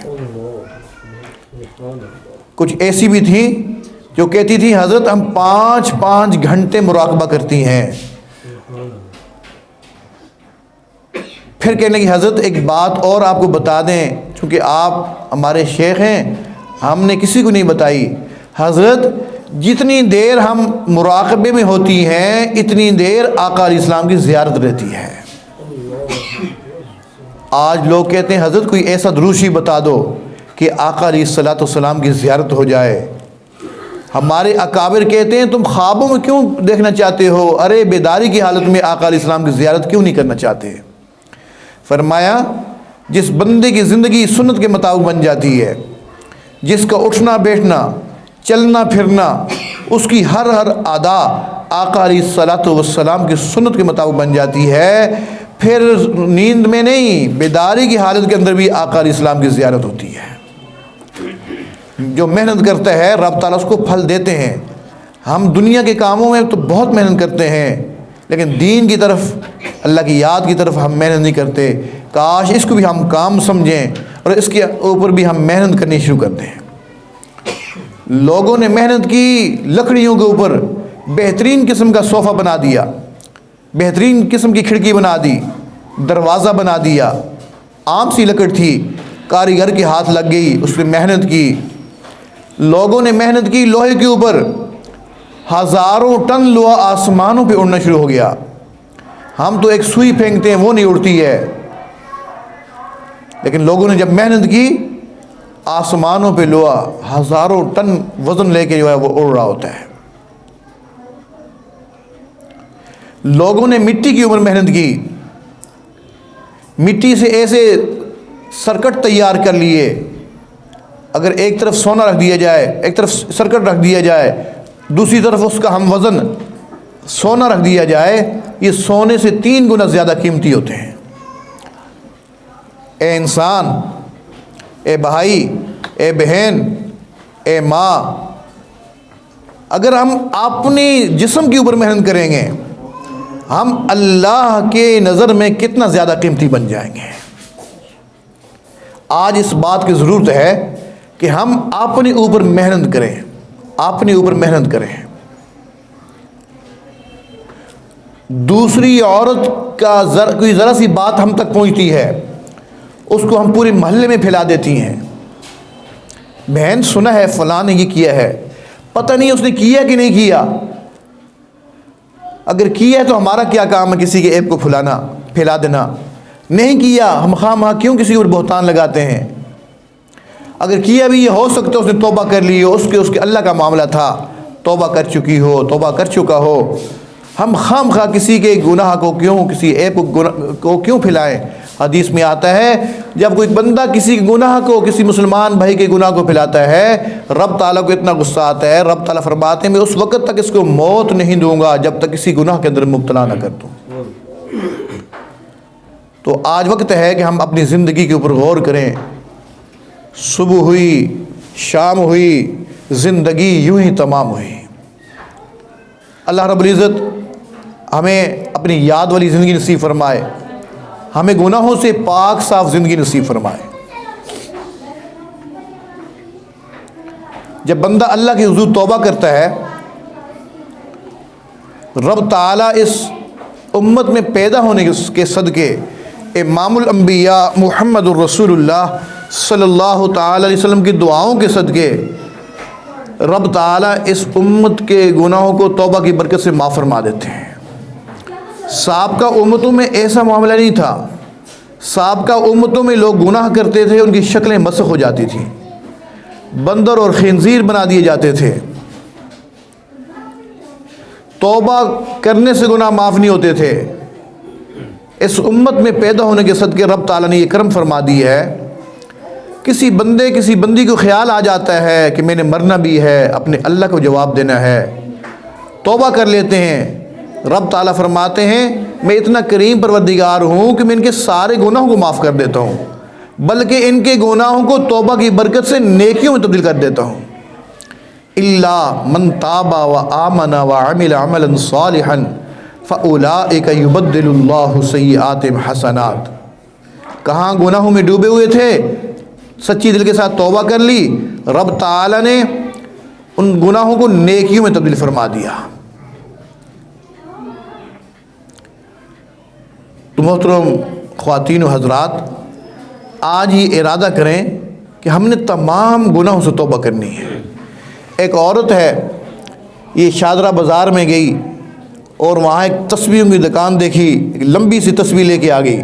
کچھ ایسی بھی تھیں جو کہتی تھیں، حضرت ہم 5 گھنٹے مراقبہ کرتی ہیں۔ پھر کہنے لگی، حضرت ایک بات اور آپ کو بتا دیں، چونکہ آپ ہمارے شیخ ہیں، ہم نے کسی کو نہیں بتائی، حضرت جتنی دیر ہم مراقبے میں ہوتی ہیں اتنی دیر آقا علیہ السلام کی زیارت رہتی ہے۔ آج لوگ کہتے ہیں حضرت کوئی ایسا دروشی بتا دو کہ آقا علیہ الصلوۃ والسلام کی زیارت ہو جائے۔ ہمارے اکابر کہتے ہیں تم خوابوں میں کیوں دیکھنا چاہتے ہو، ارے بیداری کی حالت میں آقا علیہ السلام کی زیارت کیوں نہیں کرنا چاہتے۔ فرمایا جس بندے کی زندگی سنت کے مطابق بن جاتی ہے، جس کا اٹھنا بیٹھنا چلنا پھرنا اس کی ہر ادا آقا علیہ الصلوۃ والسلام کی سنت کے مطابق بن جاتی ہے، پھر نیند میں نہیں بیداری کی حالت کے اندر بھی آقا علیہ السلام کی زیارت ہوتی ہے۔ جو محنت کرتا ہے رب تعالیٰ اس کو پھل دیتے ہیں۔ ہم دنیا کے کاموں میں تو بہت محنت کرتے ہیں، لیکن دین کی طرف اللہ کی یاد کی طرف ہم محنت نہیں کرتے۔ کاش اس کو بھی ہم کام سمجھیں اور اس کے اوپر بھی ہم محنت کرنی شروع کر دیں۔ لوگوں نے محنت کی، لکڑیوں کے اوپر بہترین قسم کا صوفہ بنا دیا، بہترین قسم کی کھڑکی بنا دی، دروازہ بنا دیا، عام سی لکڑ تھی، کاریگر کے ہاتھ لگ گئی، اس پہ محنت کی، لوگوں نے محنت کی لوہے کے اوپر، ہزاروں ٹن لوہا آسمانوں پہ اڑنا شروع ہو گیا۔ ہم تو ایک سوئی پھینکتے ہیں وہ نہیں اڑتی ہے، لیکن لوگوں نے جب محنت کی آسمانوں پہ لوہا ہزاروں ٹن وزن لے کے جو ہے وہ اڑ رہا ہوتا ہے۔ لوگوں نے مٹی کے اوپر محنت کی، مٹی سے ایسے سرکٹ تیار کر لیے، اگر ایک طرف سونا رکھ دیا جائے، ایک طرف سرکٹ رکھ دیا جائے، دوسری طرف اس کا ہم وزن سونا رکھ دیا جائے، یہ سونے سے 3 گنا زیادہ قیمتی ہوتے ہیں۔ اے انسان، اے بھائی، اے بہن، اے ماں، اگر ہم اپنی جسم کے اوپر محنت کریں گے، ہم اللہ کے نظر میں کتنا زیادہ قیمتی بن جائیں گے۔ آج اس بات کی ضرورت ہے کہ ہم اپنے اوپر محنت کریں، اپنے اوپر محنت کریں۔ دوسری عورت کا کوئی ذرا سی بات ہم تک پہنچتی ہے، اس کو ہم پورے محلے میں پھیلا دیتی ہیں۔ بہن سنا ہے فلاں نے یہ کیا ہے، پتہ نہیں اس نے کیا کہ نہیں کیا، اگر کیا ہے تو ہمارا کیا کام ہے کسی کے عیب کو پھیلا دینا، نہیں کیا ہم خواہ کیوں کسی کے اوپر بہتان لگاتے ہیں، اگر کیا بھی یہ ہو سکتا ہے اس نے توبہ کر لی ہو، اس کے اللہ کا معاملہ تھا، توبہ کر چکی ہو، توبہ کر چکا ہو، ہم خواہ کسی کے گناہ کو کیوں، کسی عیب کو کیوں پھیلائیں۔ حدیث میں آتا ہے جب کوئی بندہ کسی گناہ کو، کسی مسلمان بھائی کے گناہ کو پھیلاتا ہے، رب تعالیٰ کو اتنا غصہ آتا ہے، رب تعالیٰ فرماتے ہیں میں اس وقت تک اس کو موت نہیں دوں گا جب تک کسی گناہ کے اندر مبتلا نہ کر دوں۔ تو آج وقت ہے کہ ہم اپنی زندگی کے اوپر غور کریں۔ صبح ہوئی، شام ہوئی، زندگی یوں ہی تمام ہوئی۔ اللہ رب العزت ہمیں اپنی یاد والی زندگی نصیب فرمائے، ہمیں گناہوں سے پاک صاف زندگی نصیب فرمائے۔ جب بندہ اللہ کے حضور توبہ کرتا ہے، رب تعالیٰ اس امت میں پیدا ہونے کے صدقے امام الانبیاء محمد الرسول اللہ صلی اللہ تعالیٰ علیہ وسلم کی دعاؤں کے صدقے رب تعالیٰ اس امت کے گناہوں کو توبہ کی برکت سے معاف فرما دیتے ہیں۔ سابقہ امتوں میں ایسا معاملہ نہیں تھا، سابقہ امتوں میں لوگ گناہ کرتے تھے، ان کی شکلیں مسخ ہو جاتی تھیں، بندر اور خنزیر بنا دیے جاتے تھے، توبہ کرنے سے گناہ معاف نہیں ہوتے تھے۔ اس امت میں پیدا ہونے کے صدقے رب تعالیٰ نے یہ کرم فرما دی ہے، کسی بندے کسی بندی کو خیال آ جاتا ہے کہ میں نے مرنا بھی ہے، اپنے اللہ کو جواب دینا ہے، توبہ کر لیتے ہیں۔ رب تعالیٰ فرماتے ہیں میں اتنا کریم پروردگار ہوں کہ میں ان کے سارے گناہوں کو معاف کر دیتا ہوں، بلکہ ان کے گناہوں کو توبہ کی برکت سے نیکیوں میں تبدیل کر دیتا ہوں۔ الا من تاب وآمن وعمل عملا صالحا فاولئک یبدل اللہ سیئاتہم حسنات۔ کہاں گناہوں میں ڈوبے ہوئے تھے، سچی دل کے ساتھ توبہ کر لی، رب تعالیٰ نے ان گناہوں کو نیکیوں میں تبدیل فرما دیا۔ تو محترم خواتین و حضرات، آج یہ ارادہ کریں کہ ہم نے تمام گناہوں سے توبہ کرنی ہے۔ ایک عورت ہے، یہ شادرہ بازار میں گئی اور وہاں ایک تسبیحوں کی دکان دیکھی، ایک لمبی سی تسبیح لے کے آ گئی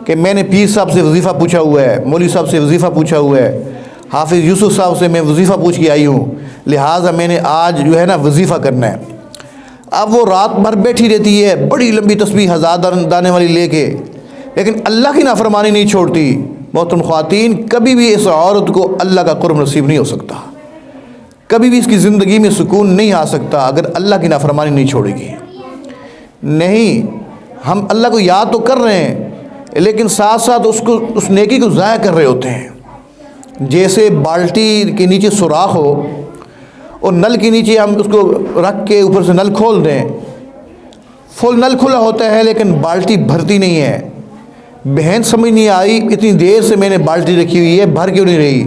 کہ میں نے پیر صاحب سے وظیفہ پوچھا ہوا ہے، مولوی صاحب سے وظیفہ پوچھا ہوا ہے، حافظ یوسف صاحب سے میں وظیفہ پوچھ کے آئی ہوں، لہٰذا میں نے آج جو ہے نا وظیفہ کرنا ہے۔ اب وہ رات بھر بیٹھی رہتی ہے، بڑی لمبی تسبیح 1000 دانے والی لے کے، لیکن اللہ کی نافرمانی نہیں چھوڑتی۔ محترم خواتین، کبھی بھی اس عورت کو اللہ کا قرب نصیب نہیں ہو سکتا، کبھی بھی اس کی زندگی میں سکون نہیں آ سکتا اگر اللہ کی نافرمانی نہیں چھوڑے گی۔ نہیں، ہم اللہ کو یاد تو کر رہے ہیں لیکن ساتھ ساتھ اس نیکی کو ضائع کر رہے ہوتے ہیں۔ جیسے بالٹی کے نیچے سوراخ ہو اور نل کے نیچے ہم اس کو رکھ کے اوپر سے نل کھول دیں، فل نل کھلا ہوتا ہے لیکن بالٹی بھرتی نہیں ہے۔ بہن سمجھ نہیں آئی اتنی دیر سے میں نے بالٹی رکھی ہوئی ہے، بھر کیوں نہیں رہی؟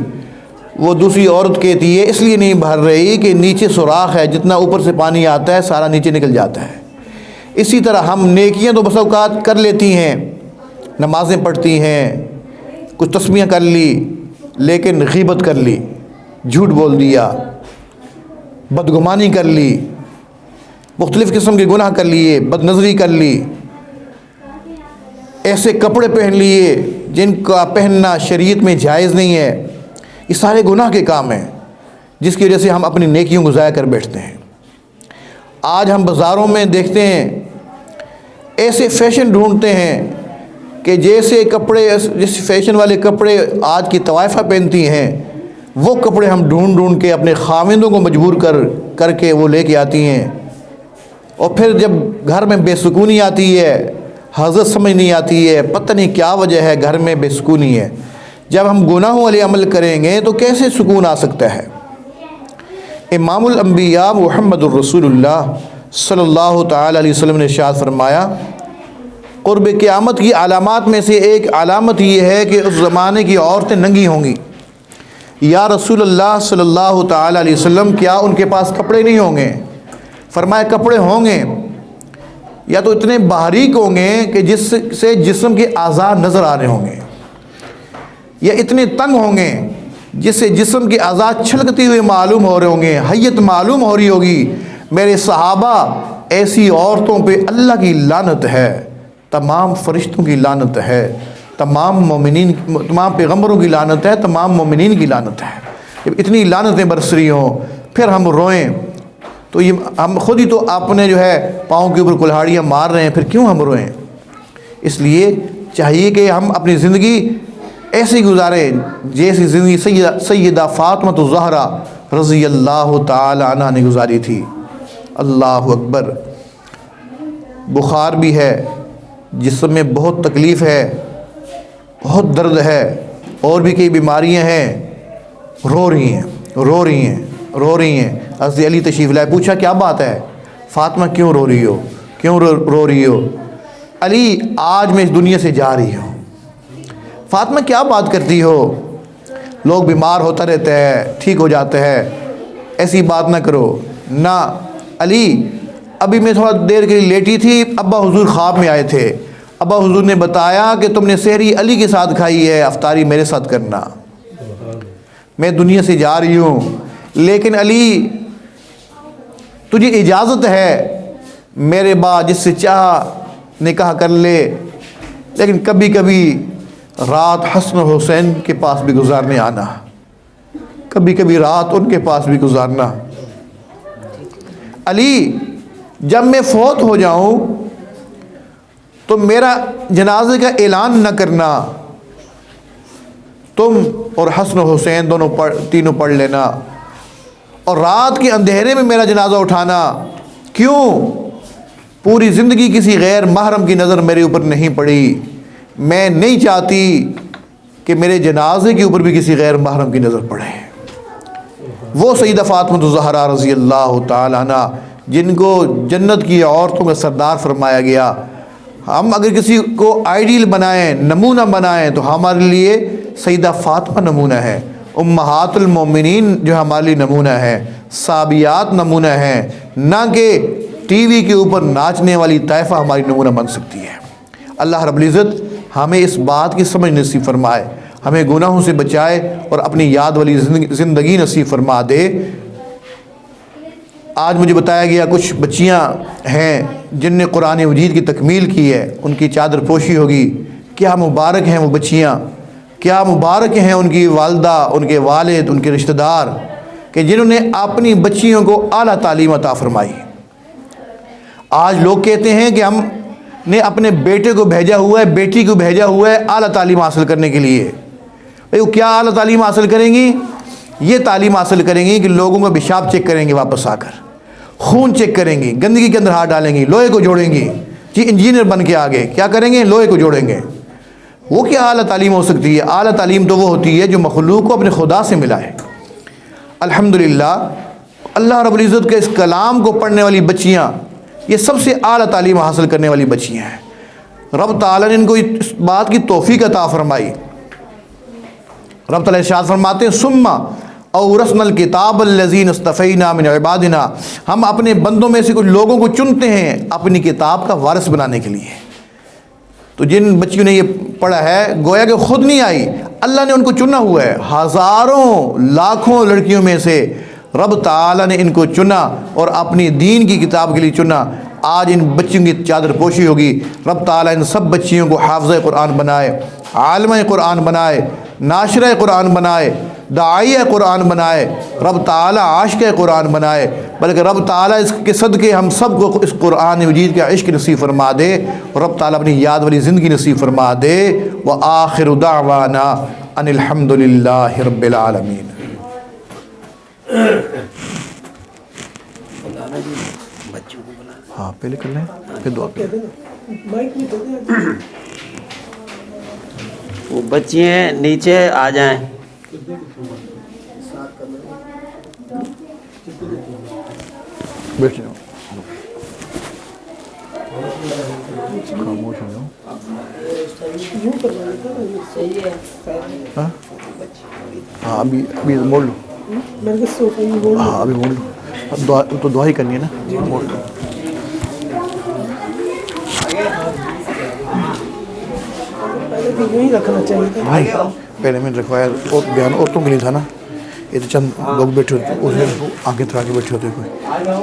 وہ دوسری عورت کہتی ہے اس لیے نہیں بھر رہی کہ نیچے سوراخ ہے، جتنا اوپر سے پانی آتا ہے سارا نیچے نکل جاتا ہے۔ اسی طرح ہم نیکیاں تو بس اوقات کر لیتی ہیں، نمازیں پڑھتی ہیں، کچھ تسبیحیں کر لی، لیکن غیبت کر لی، جھوٹ بول دیا، بدگمانی کر لی، مختلف قسم کے گناہ کر لیے، بد نظری کر لی، ایسے کپڑے پہن لیے جن کا پہننا شریعت میں جائز نہیں ہے، یہ سارے گناہ کے کام ہیں جس کی وجہ سے ہم اپنی نیکیوں کو ضائع کر بیٹھتے ہیں۔ آج ہم بازاروں میں دیکھتے ہیں ایسے فیشن ڈھونڈتے ہیں کہ جیسے کپڑے، جس فیشن والے کپڑے آج کی طوائفہ پہنتی ہیں وہ کپڑے ہم ڈھونڈ کے اپنے خاوندوں کو مجبور کر کے وہ لے کے آتی ہیں، اور پھر جب گھر میں بے سکونی آتی ہے، حضرت سمجھ نہیں آتی ہے، پتہ نہیں کیا وجہ ہے گھر میں بے سکونی ہے۔ جب ہم گناہوں والے عمل کریں گے تو کیسے سکون آ سکتا ہے؟ امام الانبیاء محمد الرسول اللہ صلی اللہ تعالی علیہ وسلم نے ارشاد فرمایا، قرب قیامت کی علامات میں سے ایک علامت یہ ہے کہ اس زمانے کی عورتیں ننگی ہوں گی۔ یا رسول اللہ صلی اللہ تعالی علیہ وسلم، کیا ان کے پاس کپڑے نہیں ہوں گے؟ فرمایا کپڑے ہوں گے، یا تو اتنے باریک ہوں گے کہ جس سے جسم کے اعضاء نظر آ رہے ہوں گے، یا اتنے تنگ ہوں گے جس سے جسم کے اعضاء چھلکتی ہوئے معلوم ہو رہے ہوں گے، حیت معلوم ہو رہی ہوگی۔ میرے صحابہ، ایسی عورتوں پہ اللہ کی لعنت ہے، تمام فرشتوں کی لعنت ہے، تمام پیغمبروں کی لعنت ہے، تمام مومنین کی لعنت ہے۔ جب اتنی لعنتیں برس رہی ہوں پھر ہم روئیں تو یہ ہم خود ہی تو اپنے جو ہے پاؤں کے اوپر کلہاڑیاں مار رہے ہیں، پھر کیوں ہم روئیں؟ اس لیے چاہیے کہ ہم اپنی زندگی ایسی گزاریں جیسی زندگی سیدہ فاطمہ الزہرا رضی اللہ تعالی عنہ نے گزاری تھی۔ اللہ اکبر۔ بخار بھی ہے، جسم میں بہت تکلیف ہے، بہت درد ہے، اور بھی کئی بیماریاں ہیں، رو رہی ہیں۔ حضرت علی تشریف لائے، پوچھا کیا بات ہے فاطمہ، کیوں رو رہی ہو؟ رو رہی ہو؟ علی، آج میں اس دنیا سے جا رہی ہوں۔ فاطمہ کیا بات کرتی ہو؟ لوگ بیمار ہوتا رہتا ہے، ٹھیک ہو جاتا ہے، ایسی بات نہ کرو۔ نہ علی، ابھی میں تھوڑا دیر کے لیے لیٹی تھی، ابا حضور خواب میں آئے تھے، ابا حضور نے بتایا کہ تم نے سحری علی کے ساتھ کھائی ہے، افطاری میرے ساتھ کرنا۔ میں دنیا سے جا رہی ہوں، لیکن علی تجھے اجازت ہے میرے بعد جس سے چاہ نکاح کر لے، لیکن کبھی کبھی رات حسن و حسین کے پاس بھی گزارنے آنا، کبھی کبھی رات ان کے پاس بھی گزارنا۔ علی، جب میں فوت ہو جاؤں تو میرا جنازے کا اعلان نہ کرنا، تم اور حسن و حسین تینوں پڑھ لینا، اور رات کے اندھیرے میں میرا جنازہ اٹھانا۔ کیوں؟ پوری زندگی کسی غیر محرم کی نظر میرے اوپر نہیں پڑی، میں نہیں چاہتی کہ میرے جنازے کے اوپر بھی کسی غیر محرم کی نظر پڑے۔ وہ سیدہ فاطمہ الزہرا رضی اللہ تعالی عنہ جن کو جنت کی عورتوں کا سردار فرمایا گیا، ہم اگر کسی کو آئیڈیل بنائیں، نمونہ بنائیں، تو ہمارے لیے سیدہ فاطمہ نمونہ ہے، امہات المومنین جو ہمارے لیے نمونہ ہے، صحابیات نمونہ ہیں، نہ کہ ٹی وی کے اوپر ناچنے والی طائفہ ہماری نمونہ بن سکتی ہے۔ اللہ رب العزت ہمیں اس بات کی سمجھ نصیب فرمائے، ہمیں گناہوں سے بچائے اور اپنی یاد والی زندگی نصیب فرما دے۔ آج مجھے بتایا گیا کچھ بچیاں ہیں جن نے قرآن مجید کی تکمیل کی ہے، ان کی چادر پوشی ہوگی۔ کیا مبارک ہیں وہ بچیاں، کیا مبارک ہیں ان کی والدہ، ان کے والد، ان کے رشتہ دار، کہ جنہوں نے اپنی بچیوں کو اعلیٰ تعلیم عطا فرمائی۔ آج لوگ کہتے ہیں کہ ہم نے اپنے بیٹے کو بھیجا ہوا ہے، بیٹی کو بھیجا ہوا ہے اعلیٰ تعلیم حاصل کرنے کے لیے۔ وہ کیا اعلیٰ تعلیم حاصل کریں گی؟ یہ تعلیم حاصل کریں گی کہ لوگوں کا پیشاب چیک کریں گے، واپس آ کر خون چیک کریں گی، گندگی کے اندر ہاتھ ڈالیں گی، لوہے کو جوڑیں گی۔ جی انجینئر بن کے آگے کیا کریں گے؟ لوہے کو جوڑیں گے۔ وہ کیا اعلیٰ تعلیم ہو سکتی ہے؟ اعلیٰ تعلیم تو وہ ہوتی ہے جو مخلوق کو اپنے خدا سے ملائے۔ الحمدللہ اللہ رب العزت کے اس کلام کو پڑھنے والی بچیاں یہ سب سے اعلیٰ تعلیم حاصل کرنے والی بچیاں ہیں۔ رب تعالیٰ نے ان کو اس بات کی توفیق عطا فرمائی رب تعالیٰ ارشاد فرماتے ہیں ثم اورثنا الکتاب الذین اصطفینا من عبادنا، ہم اپنے بندوں میں سے کچھ لوگوں کو چنتے ہیں اپنی کتاب کا وارث بنانے کے لیے۔ تو جن بچیوں نے یہ پڑھا ہے گویا کہ خود نہیں آئی، اللہ نے ان کو چنا ہوا ہے، ہزاروں لاکھوں لڑکیوں میں سے رب تعالیٰ نے ان کو چنا اور اپنی دین کی کتاب کے لیے چنا۔ آج ان بچیوں کی چادر پوشی ہوگی، رب تعالیٰ ان سب بچیوں کو حافظہ قرآن بنائے، عالمہ قرآن بنائے، ناشرہ قرآن بنائے، داعیہ قرآن بنائے، رب تعالیٰ عاشق قرآن بنائے، بلکہ رب تعالیٰ اس کے صدقے ہم سب کو اس قرآن مجید کا عشق نصیب فرما دے، اور رب تعالیٰ اپنی یاد والی زندگی نصیب فرما دے۔ وآخر دعوانا ان الحمد للہ رب العالمین۔ ہاں پہلے کر لیں پھر دعا کریں۔ وہ بچی ہیں نیچے آ جائیں۔ بیٹھ جاؤ، خاموش ہو جاؤ۔ ہاں ہاں ابھی موڑ لو، ہاں ابھی موڑ لو، اب دعا تو دعا ہی کرنی ہے نا، موڑ لو۔ بھائی پہلے میں نے رکھوایا اور بیان عورتوں کے لیے تھا نا، یہ تو چند لوگ بیٹھے ہوتے اس میں آنکھیں تھرا کے بیٹھے ہوتے، کوئی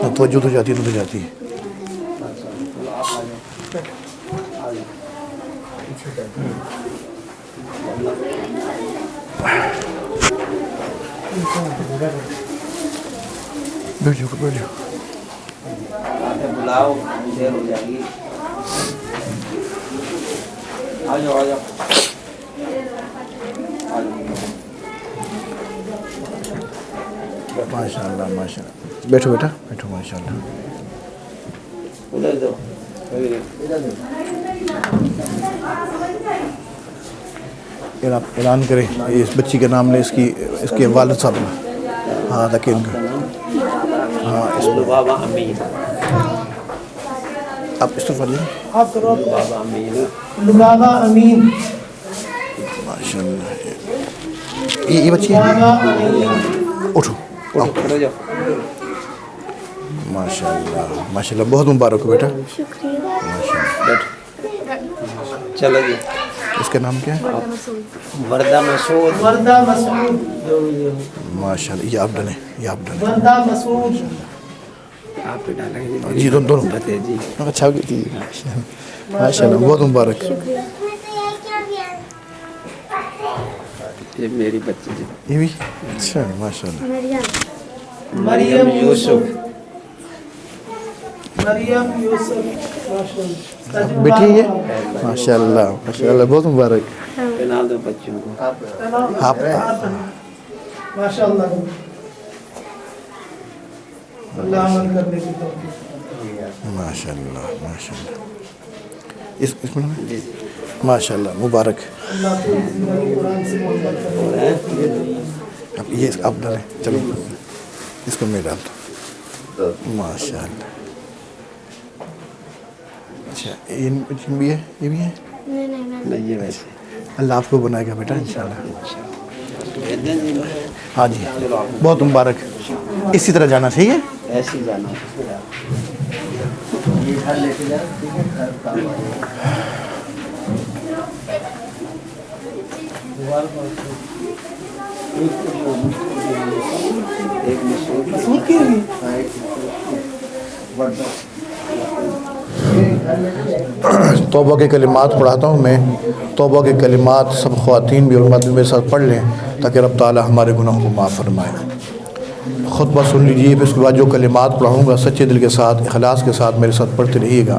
نہ توجہ تو جاتی ہے نہ تو جاتی ہے۔ بیٹھ جاؤ بیٹھ جاؤ۔ بلاؤ دیر ہو جائے گی، آ جاؤ آ جاؤ۔ ماشاء اللہ ماشاء اللہ، بیٹھو بیٹا بیٹھو، ماشاء اللہ۔ ادھر دو، اعلان کریں اس بچی کا نام لیں، اس کے والد صاحب کا، ہاں تاکہ ان کا، ہاں اس بابا امین، آپ اس طرف آئیے۔ بابا امین، بابا امین، ماشاء اللہ۔ یہ بچی ہے، اٹھو آؤ۔ کھڑے ہو جاؤ۔ ماشاء اللہ ماشاء اللہ، بہت مبارک ہو بیٹا۔ بیٹھ، چلو جی۔ اس کا نام کیا ہے؟ وردہ مسعود، وردہ مسعود، ماشاء اللہ، یہ آپ ڈلیں، یہ آپ ڈلیں وردہ مسعود۔ آپ پہ ڈالیں گے جی، دونوں بھتیجی۔ اچھا جی، ماشاء اللہ بہت مبارک۔ یہ میری بچی جی، یہ بھی اچھا ماشاء اللہ۔ مریم یوسف، مریم یوسف، ماشاءاللہ۔ بیٹی ہے ماشاء اللہ ماشاء اللہ، بہت مبارک۔ پہنا دو بچوں کو۔ آپ ماشاءاللہ، اللہ عمل کرنے کی توفیق۔ ماشاء اللہ ماشاء اللہ، اس میں ماشاء اللہ مبارک۔ اللہ کو زندگی قرآن سے محبت کرے۔ اب یہ آپ ڈالیں، چلو اس کو میں ڈال دو، ماشاء اللہ۔ اچھا یہ بھی ہے، یہ بھی ہے، نہیں یہ ویسے اللہ آپ کو بنائے گا بیٹا انشاءاللہ۔ ہاں جی چلو آپ بہت مبارک، اسی طرح جانا صحیح ہے۔ ایسے ہی جانا۔ مسعود کی بھی توبہ کے کلمات پڑھاتا ہوں میں، توبہ کے کلمات سب خواتین بھی اور مرد بھی میرے ساتھ پڑھ لیں تاکہ رب تعالی ہمارے گناہوں کو معاف فرمائے۔ خطبہ سن لیجیے، پھر اس کے بعد جو کلمات پڑھاؤں گا سچے دل کے ساتھ اخلاص کے ساتھ میرے ساتھ پڑھتے رہیے گا۔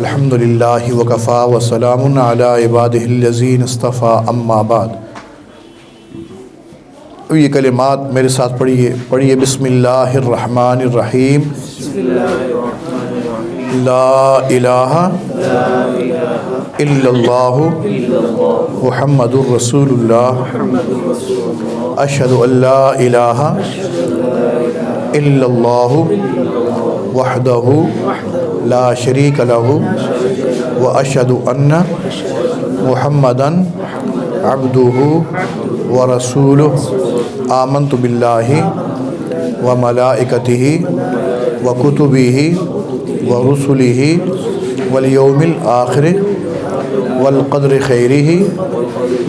الحمدللہ وکفا وسلام علی عبادہ الذین اصطفیٰ، اما بعد۔ یہ کلمات میرے ساتھ پڑھیے۔ بسم اللہ الرحمن الرحیم۔ لا الہ الا اللہ محمد الرسول اللہ، اشہد ان لا الہ الا اللہ وحدہ لا شریک لہ واشہد ان محمدً عبدہ ورسولہ آمنت باللہ وملائکتہ وکتبہ ورسلہ والیوم الآخر والقدر خیرہ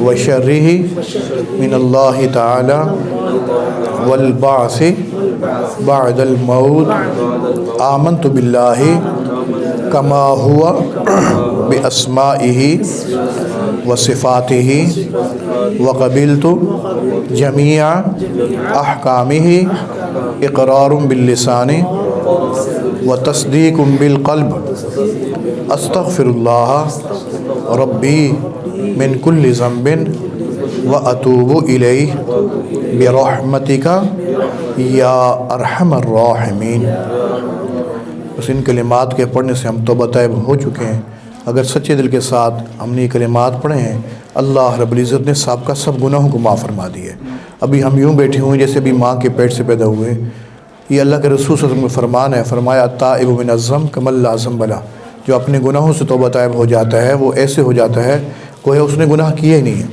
وشرہ من اللہ تعالی والبعث بعد الموت آمنت باللہ کما ہوا باسمائہ وصفاتہ وقبلت جمیع احکامہ اقرار باللسان وتصدیق بالقلب استغفر اللہ ربی من کل ذنب واتوب الیہ برحمتک یا ارحم الراحمین۔ بس ان کلمات کے پڑھنے سے ہم توبہ طیب ہو چکے ہیں۔ اگر سچے دل کے ساتھ ہم نے یہ کلمات پڑھے ہیں، اللہ رب العزت نے سابقہ سب گناہوں کو معاف فرما دی ہے۔ ابھی ہم یوں بیٹھے ہوئے جیسے ابھی ماں کے پیٹ سے پیدا ہوئے۔ یہ اللہ کے رسول صلی اللہ علیہ وسلم کا فرمان ہے، فرمایا التائب من الذنب کمن لا ذنب لہ، جو اپنے گناہوں سے توبہ طیب ہو جاتا ہے وہ ایسے ہو جاتا ہے گویا اس نے گناہ کیے ہی نہیں ہے۔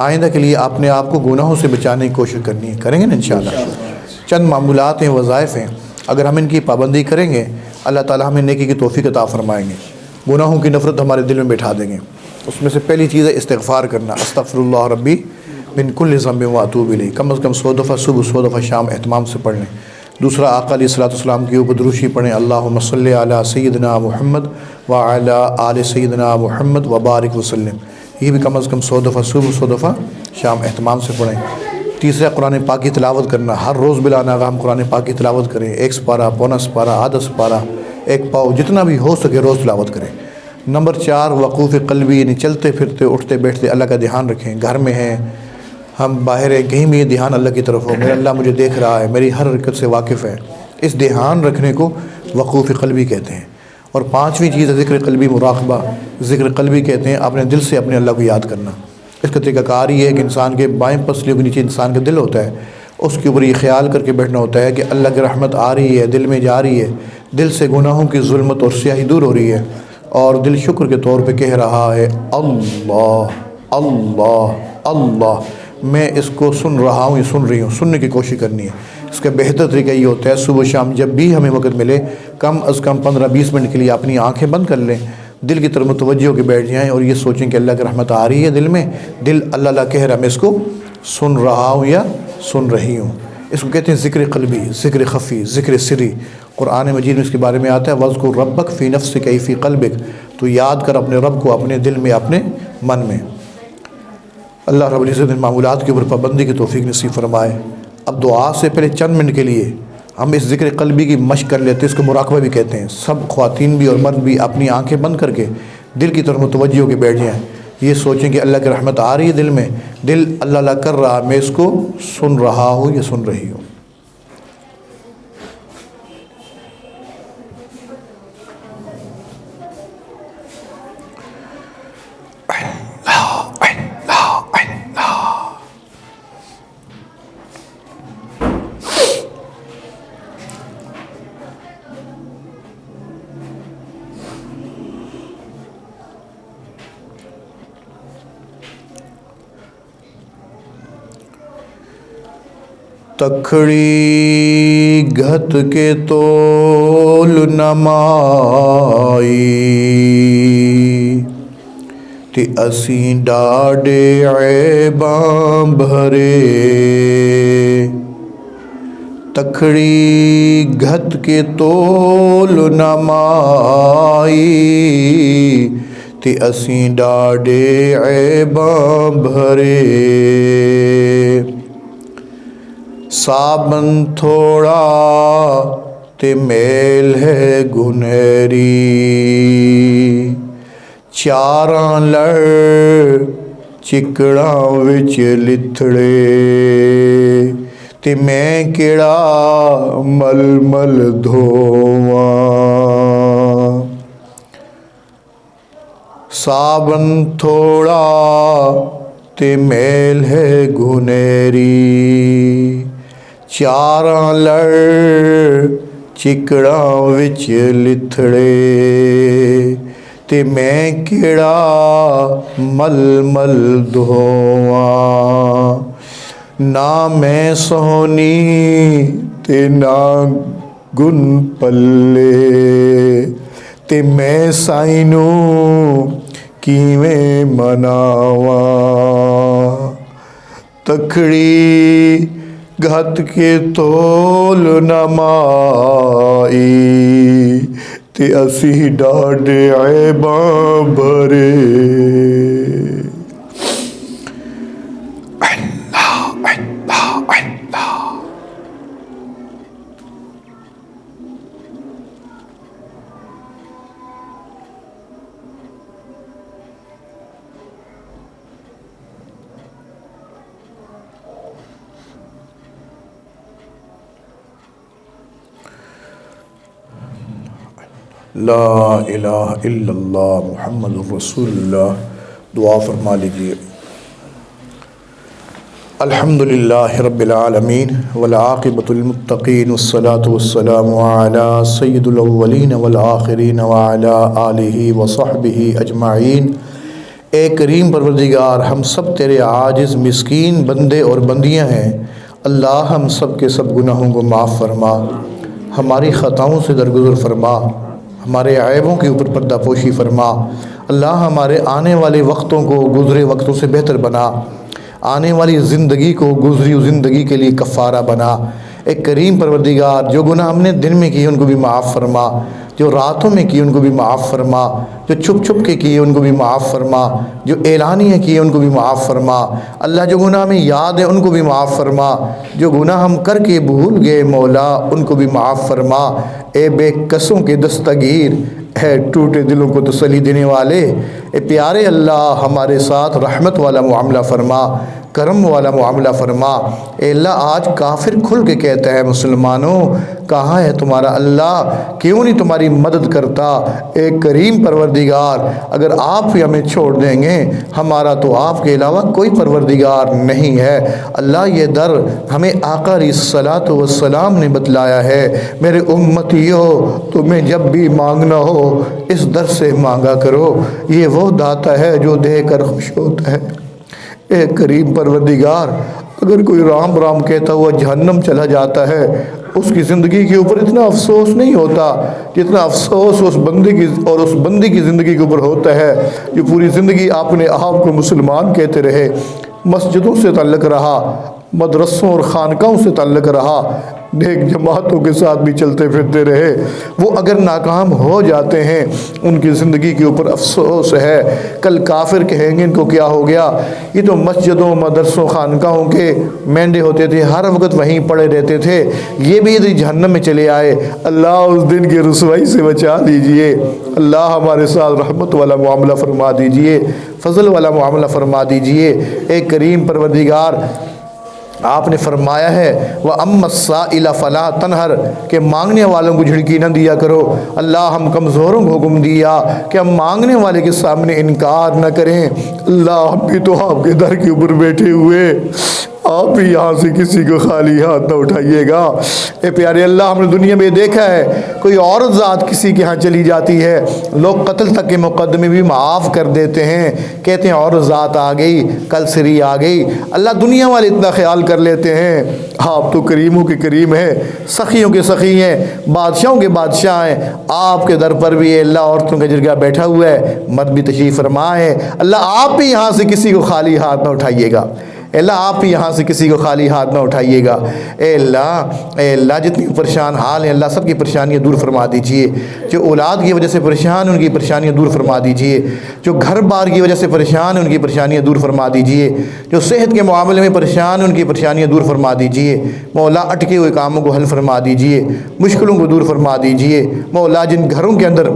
آئندہ کے لیے اپنے آپ کو گناہوں سے بچانے کی کوشش کرنی ہے، کریں گے نا انشاءاللہ۔ چند معمولات ہیں، وظائف ہیں، اگر ہم ان کی پابندی کریں گے اللہ تعالیٰ ہمیں نیکی کی توفیق عطا فرمائیں گے، گناہوں کی نفرت ہمارے دل میں بٹھا دیں گے۔ اس میں سے پہلی چیز ہے استغفار کرنا، استغفر اللہ ربی من کل ذنب واتوب الیہ، کم از کم 100 دفعہ صبح 100 دفعہ شام اہتمام سے پڑھ لیں۔ دوسرا آقا علیہ الصلوۃ والسلام کی اوپر درود شریف پڑھیں، اللہم صلی علی سیدنا محمد وعلی آل سیدنا محمد وبارک وسلم، یہ بھی کم از کم 100 دفعہ صبح 100 دفعہ شام اہتمام سے پڑھیں۔ تیسرا قرآن پاک کی تلاوت کرنا، ہر روز بلا ناغہ ہم قرآن پاک کی تلاوت کریں، 1 سپارہ، پونا سپارہ، آدھا سپارہ، 1 پاؤ، جتنا بھی ہو سکے روز تلاوت کریں۔ نمبر 4 وقوف قلبی، یعنی چلتے پھرتے اٹھتے بیٹھتے اللہ کا دھیان رکھیں۔ گھر میں ہیں، ہم باہر ہیں، کہیں بھی یہ دھیان اللہ کی طرف ہو، میرا اللہ مجھے دیکھ رہا ہے، میری ہر حرکت سے واقف ہے، اس دھیان رکھنے کو وقوف قلبی کہتے ہیں۔ اور 5ویں چیز ہے ذکر قلبی مراقبہ، ذکر قلبی کہتے ہیں اپنے دل سے اپنے اللہ کو یاد کرنا۔ اس کا طریقہ کار یہ ہے کہ انسان کے بائیں پسلیوں کے نیچے انسان کا دل ہوتا ہے، اس کے اوپر یہ خیال کر کے بیٹھنا ہوتا ہے کہ اللہ کی رحمت آ رہی ہے، دل میں جا رہی ہے، دل سے گناہوں کی ظلمت اور سیاہی دور ہو رہی ہے، اور دل شکر کے طور پہ کہہ رہا ہے اللہ اللہ اللہ، میں اس کو سن رہا ہوں، یہ سن رہی ہوں، سننے کی کوشش کرنی ہے۔ اس کا بہتر طریقہ یہ ہوتا ہے صبح شام جب بھی ہمیں وقت ملے کم از کم 15-20 منٹ کے لیے اپنی آنکھیں بند کر لیں، دل کی طرف متوجہ ہو کے بیٹھ جائیں اور یہ سوچیں کہ اللہ کی رحمت آ رہی ہے دل میں، دل اللہ اللہ کہہ رہا ہے میں اس کو سن رہا ہوں یا سن رہی ہوں۔ اس کو کہتے ہیں ذکر قلبی، ذکر خفی، ذکر سری۔ قرآن مجید میں اس کے بارے میں آتا ہے وَاذْكُرْ رَبَّكَ فِي نَفْسِكَ أَيْ فِي قَلْبِكَ، تو یاد کر اپنے رب کو اپنے دل میں، اپنے من میں۔ اللہ رب العزت نے معمولات کے اوپر پابندی کی توفیق نصیب فرمائے۔ اب دعا سے پہلے چند منٹ کے لیے ہم اس ذکر قلبی کی مشق کر لیتے ہیں، اس کو مراقبہ بھی کہتے ہیں۔ سب خواتین بھی اور مرد بھی اپنی آنکھیں بند کر کے دل کی طرف متوجہ ہو کے بیٹھ جائیں، یہ سوچیں کہ اللہ کی رحمت آ رہی ہے دل میں، دل اللہ اللہ کر رہا، میں اس کو سن رہا ہوں یا سن رہی ہوں۔ تکھڑی گھت کے تول نمائی تے اسیں ڈاڈے عیباں بھرے، تکھڑی گھت کے تول نمائی تے اسیں ڈاڈے عیباں بھرے، صابن تھوڑا تے میل ہے گنہری، چاراں لڑ چکڑاں وچ لتھڑے، تے میں کیڑا مل مل دھوواں، صابن تھوڑا تے میل ہے گنہری، چاراں لڑ چکڑاں وچ لتھڑے، تے میں کیڑا مل مل دھواں نہ میں سونی تے نہ گن پلے تے میں سائنوں کیویں مناواں تکھڑی گھت کے تول نہ مائی تے اسی ڈاڈے عیباں بھرے اللہ اللہ اللہ لا الہ الا اللہ محمد رسول اللہ. دعا فرما لیجیے. الحمدللہ رب العالمین والعاقبۃ للمتقین والصلاة والسلام علی سید الاولین والآخرین وعلی آلہ وصحبہ اجمعین. اے کریم پروردگار، ہم سب تیرے عاجز مسکین بندے اور بندیاں ہیں. اللہ ہم سب کے سب گناہوں کو معاف فرما، ہماری خطاؤں سے درگزر فرما، ہمارے عیبوں کے اوپر پردہ پوشی فرما. اللہ ہمارے آنے والے وقتوں کو گزرے وقتوں سے بہتر بنا، آنے والی زندگی کو گزری زندگی کے لیے کفارہ بنا. ایک کریم پروردگار، جو گناہ ہم نے دن میں کیے ان کو بھی معاف فرما، جو راتوں میں کیے ان کو بھی معاف فرما، جو چھپ چھپ کے کیے ان کو بھی معاف فرما، جو اعلانیہ کیے ان کو بھی معاف فرما. اللہ جو گناہ ہمیں یاد ہے ان کو بھی معاف فرما، جو گناہ ہم کر کے بھول گئے مولا ان کو بھی معاف فرما. اے بے کسوں کے دستگیر، اے ٹوٹے دلوں کو تسلی دینے والے، اے پیارے اللہ ہمارے ساتھ رحمت والا معاملہ فرما، کرم والا معاملہ فرما. اے اللہ آج کافر کھل کے کہتا ہے مسلمانوں کہاں ہے تمہارا اللہ، کیوں نہیں تمہاری مدد کرتا. اے کریم پروردگار، اگر آپ ہی ہمیں چھوڑ دیں گے ہمارا تو آپ کے علاوہ کوئی پروردگار نہیں ہے. اللہ یہ در ہمیں آقا علیہ الصلاۃ والسلام نے بتلایا ہے، میرے امتیو تمہیں جب بھی مانگنا ہو اس در سے مانگا کرو، یہ وہ داتا ہے جو دے کر خوش ہوتا ہے. اے کریم پروردگار، اگر کوئی رام رام کہتا ہوا جہنم چلا جاتا ہے اس کی زندگی کے اوپر اتنا افسوس نہیں ہوتا جتنا افسوس اس بندے کی اور اس بندی کی زندگی کے اوپر ہوتا ہے جو پوری زندگی اپنے آپ کو مسلمان کہتے رہے، مسجدوں سے تعلق رہا، مدرسوں اور خانقاہوں سے تعلق رہا، نیک جماعتوں کے ساتھ بھی چلتے پھرتے رہے. وہ اگر ناکام ہو جاتے ہیں ان کی زندگی کے اوپر افسوس ہے. کل کافر کہیں گے ان کو کیا ہو گیا، یہ تو مسجدوں مدرسوں خانقاہوں کے مینڈے ہوتے تھے، ہر وقت وہیں پڑے رہتے تھے، یہ بھی ادھر جہنم میں چلے آئے. اللہ اس دن کی رسوائی سے بچا دیجئے. اللہ ہمارے ساتھ رحمت والا معاملہ فرما دیجئے، فضل والا معاملہ فرما دیجئے. اے کریم پروردگار، آپ نے فرمایا ہے وَأَمَّا السَّائِلَ فَلَا تَنْهَرْ کہ مانگنے والوں کو جھڑکی نہ دیا کرو. اللہ ہم کمزوروں کو حکم دیا کہ ہم مانگنے والے کے سامنے انکار نہ کریں. اللہ ہم بھی تو آپ کے در کے اوپر بیٹھے ہوئے، آپ بھی یہاں سے کسی کو خالی ہاتھ نہ اٹھائیے گا. اے پیارے اللہ، ہم نے دنیا میں دیکھا ہے کوئی عورت ذات کسی کے ہاں چلی جاتی ہے، لوگ قتل تک کے مقدمے بھی معاف کر دیتے ہیں، کہتے ہیں عورت ذات آ گئی، کل سری آ گئی. اللہ دنیا والے اتنا خیال کر لیتے ہیں، آپ تو کریموں کے کریم ہیں، سخیوں کے سخی ہیں، بادشاہوں کے بادشاہ ہیں. آپ کے در پر بھی اللہ عورتوں کا جرگہ بیٹھا ہوا ہے، مرد بھی تشریف فرما ہے. اللہ آپ بھی یہاں سے کسی کو خالی ہاتھ نہ اٹھائیے گا. اللہ آپ بھی یہاں سے کسی کو خالی ہاتھ نہ اٹھائیے گا. اے اللہ جتنی پریشان حال ہیں اللہ سب کی پریشانیاں دور فرما دیجئے. جو اولاد کی وجہ سے پریشان ہیں ان کی پریشانیاں دور فرما دیجئے. جو گھر بار کی وجہ سے پریشان ہیں ان کی پریشانیاں دور فرما دیجئے. جو صحت کے معاملے میں پریشان ہیں ان کی پریشانیاں دور فرما دیجئے. مولا اٹکے ہوئے کاموں کو حل فرما دیجئے، مشکلوں کو دور فرما دیجئے. مولا جن گھروں کے اندر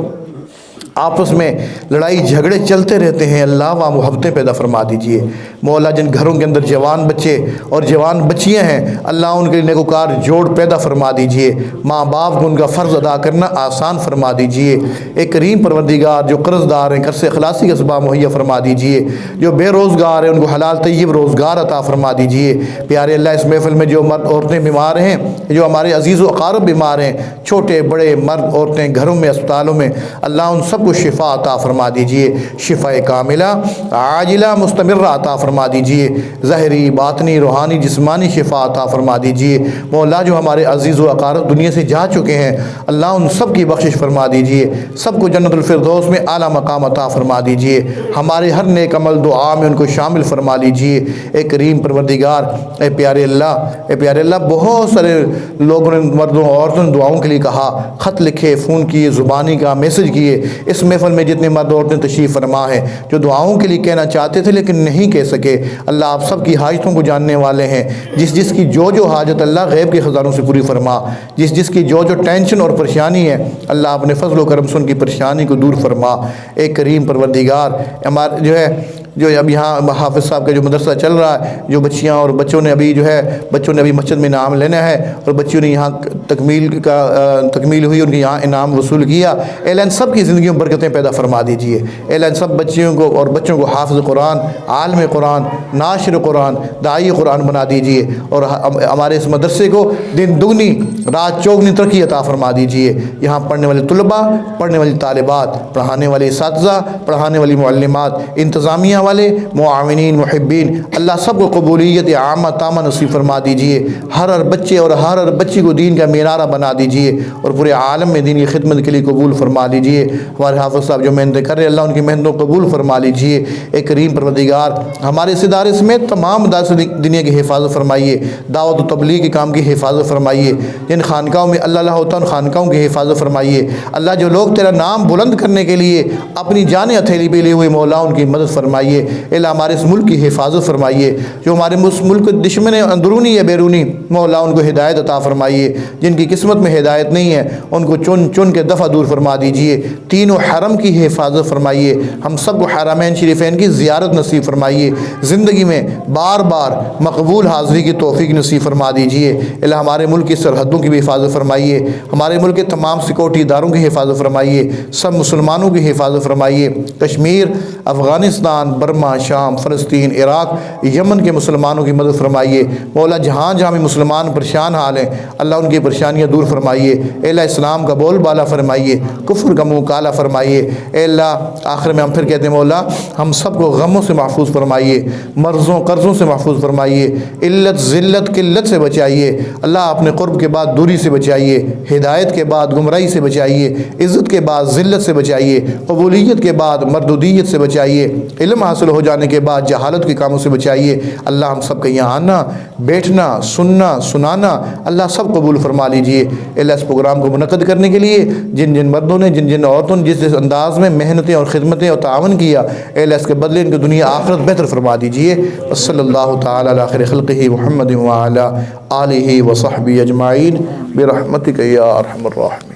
آپس میں لڑائی جھگڑے چلتے رہتے ہیں اللہ وہاں محبتیں پیدا فرما دیجئے. مولا جن گھروں کے اندر جوان بچے اور جوان بچیاں ہیں اللہ ان کے نیکوکار جوڑ پیدا فرما دیجئے. ماں باپ کو ان کا فرض ادا کرنا آسان فرما دیجئے. ایک کریم پروردگار جو قرض دار ہیں قرض اخلاصی کا اسباب مہیا فرما دیجئے. جو بے روزگار ہیں ان کو حلال طیب روزگار عطا فرما دیجئے. پیارے اللہ اس محفل میں جو مرد عورتیں بیمار ہیں، جو ہمارے عزیز و اقارب بیمار ہیں، چھوٹے بڑے مرد عورتیں گھروں میں اسپتالوں میں، اللہ ان سب کو شفا عطا فرما دیجئے، شفا کاملہ عاجلہ مستمرہ عطا فرما دیجئے، ظاہری باطنی روحانی جسمانی شفا عطا فرما دیجئے۔ مولا جو ہمارے عزیز و اقارب دنیا سے جا چکے ہیں اللہ ان سب کی بخشش فرما دیجئے، سب کو جنت الفردوس میں اعلیٰ مقام عطا فرما دیجئے، ہمارے ہر نیک عمل دعا میں ان کو شامل فرما لیجئے۔ اے کریم پروردگار، اے پیارے اللہ، بہت سارے لوگوں نے مردوں عورتوں نے دعاؤں کے لیے کہا، خط لکھے، فون کیے، زبانی کا میسج کیے۔ اس محفل میں جتنے مرد عورتیں تشریف فرما ہیں جو دعاؤں کے لیے کہنا چاہتے تھے لیکن نہیں کہہ سکے، اللہ آپ سب کی حاجتوں کو جاننے والے ہیں، جس کی جو حاجت اللہ غیب کے خزانوں سے پوری فرما، جس کی جو ٹینشن اور پریشانی ہے اللہ اپنے فضل و کرم سے ان کی پریشانی کو دور فرما۔ اے کریم پروردگار، ہمارے جو اب یہاں حافظ صاحب کا جو مدرسہ چل رہا ہے، جو بچیاں اور بچوں نے ابھی مسجد میں انعام لینا ہے اور بچیوں نے یہاں تکمیل ہوئی، ان کے یہاں انعام وصول کیا، اے اللہ ان سب کی زندگیوں میں برکتیں پیدا فرما دیجئے۔ اے اللہ ان سب بچیوں کو اور بچوں کو حافظ قرآن، عالم قرآن، ناشر قرآن، داعی قرآن بنا دیجئے، اور ہمارے اس مدرسے کو دن دگنی رات چوگنی ترقی عطا فرما دیجئے۔ یہاں پڑھنے والے طلباء، پڑھنے والی طالبات، پڑھانے والے اساتذہ، پڑھانے والی معلمات، انتظامیہ والے، معاونین، محبین، اللہ سب کو قبولیت عامہ تامہ نصیب فرما دیجئے۔ ہر بچے اور ہر بچی کو دین کا مینارہ بنا دیجئے اور پورے عالم میں دین کی خدمت کے لیے قبول فرما لیجئے۔ ہمارے حافظ صاحب جو محنتیں کر رہے ہیں اللہ ان کی محنتوں کو قبول فرما لیجئے۔ اے کریم پروردگار، ہمارے اس ادارے سمیت تمام مدارس دنیا کی حفاظت فرمائیے، دعوت و تبلیغ کے کام کی حفاظت فرمائیے، جن خانقاہوں میں اللہ ہوتا ہے ان خانقاہوں کی حفاظت فرمائیے۔ اللہ جو لوگ تیرا نام بلند کرنے کے لیے اپنی جانیں ہتھیلی پہ لیے ہوئے مولا ان کی مدد فرمائیے۔ اللہ ہمارے اس ملک کی حفاظت فرمائیے، جو ہمارے اس ملک دشمن اندرونی یا بیرونی مولا ان کو ہدایت عطا فرمائیے، جن کی قسمت میں ہدایت نہیں ہے ان کو چن کے دفع دور فرما دیجئے۔ تینوں حرم کی حفاظت فرمائیے، ہم سب کو حرمین شریفین کی زیارت نصیب فرمائیے، زندگی میں بار بار مقبول حاضری کی توفیق نصیب فرما دیجئے۔ اللہ ہمارے ملک کی سرحدوں کی بھی حفاظت فرمائیے، ہمارے ملک کے تمام سیکورٹی اداروں کی حفاظت فرمائیے، سب مسلمانوں کی حفاظت فرمائیے، کشمیر، افغانستان، برما، شام، فلسطین، عراق، یمن کے مسلمانوں کی مدد فرمائیے۔ مولا جہاں جہاں بھی مسلمان پریشان حال ہیں اللہ ان کی پریشانیاں دور فرمائیے۔ اے اللہ اسلام کا بول بالا فرمائیے، کفر کا منہ کالا فرمائیے۔ اے اللہ آخر میں ہم پھر کہتے ہیں مولا ہم سب کو غموں سے محفوظ فرمائیے، مرضوں قرضوں سے محفوظ فرمائیے، علت ذلت قلت سے بچائیے۔ اللہ اپنے قرب کے بعد دوری سے بچائیے، ہدایت کے بعد گمراہی سے بچائیے، عزت کے بعد ذلت سے بچائیے، قبولیت کے بعد مردودیت سے بچائیے، علم حاصل ہو جانے کے بعد جہالت کے کاموں سے بچائیے۔ اللہ ہم سب کا یہاں آنا، بیٹھنا، سننا، سنانا اللہ سب قبول فرما لیجئے۔ اللہ اس پروگرام کو منعقد کرنے کے لیے جن مردوں نے جن عورتوں نے جس انداز میں محنتیں اور خدمتیں اور تعاون کیا اے اللہ اس کے بدلے ان کی دنیا آخرت بہتر فرما دیجئے۔ صلی اللہ تعالی علی خیر خلقہ محمد وعلی آلہ وصحبہ اجمعین برحمتک یا ارحم الراحمین۔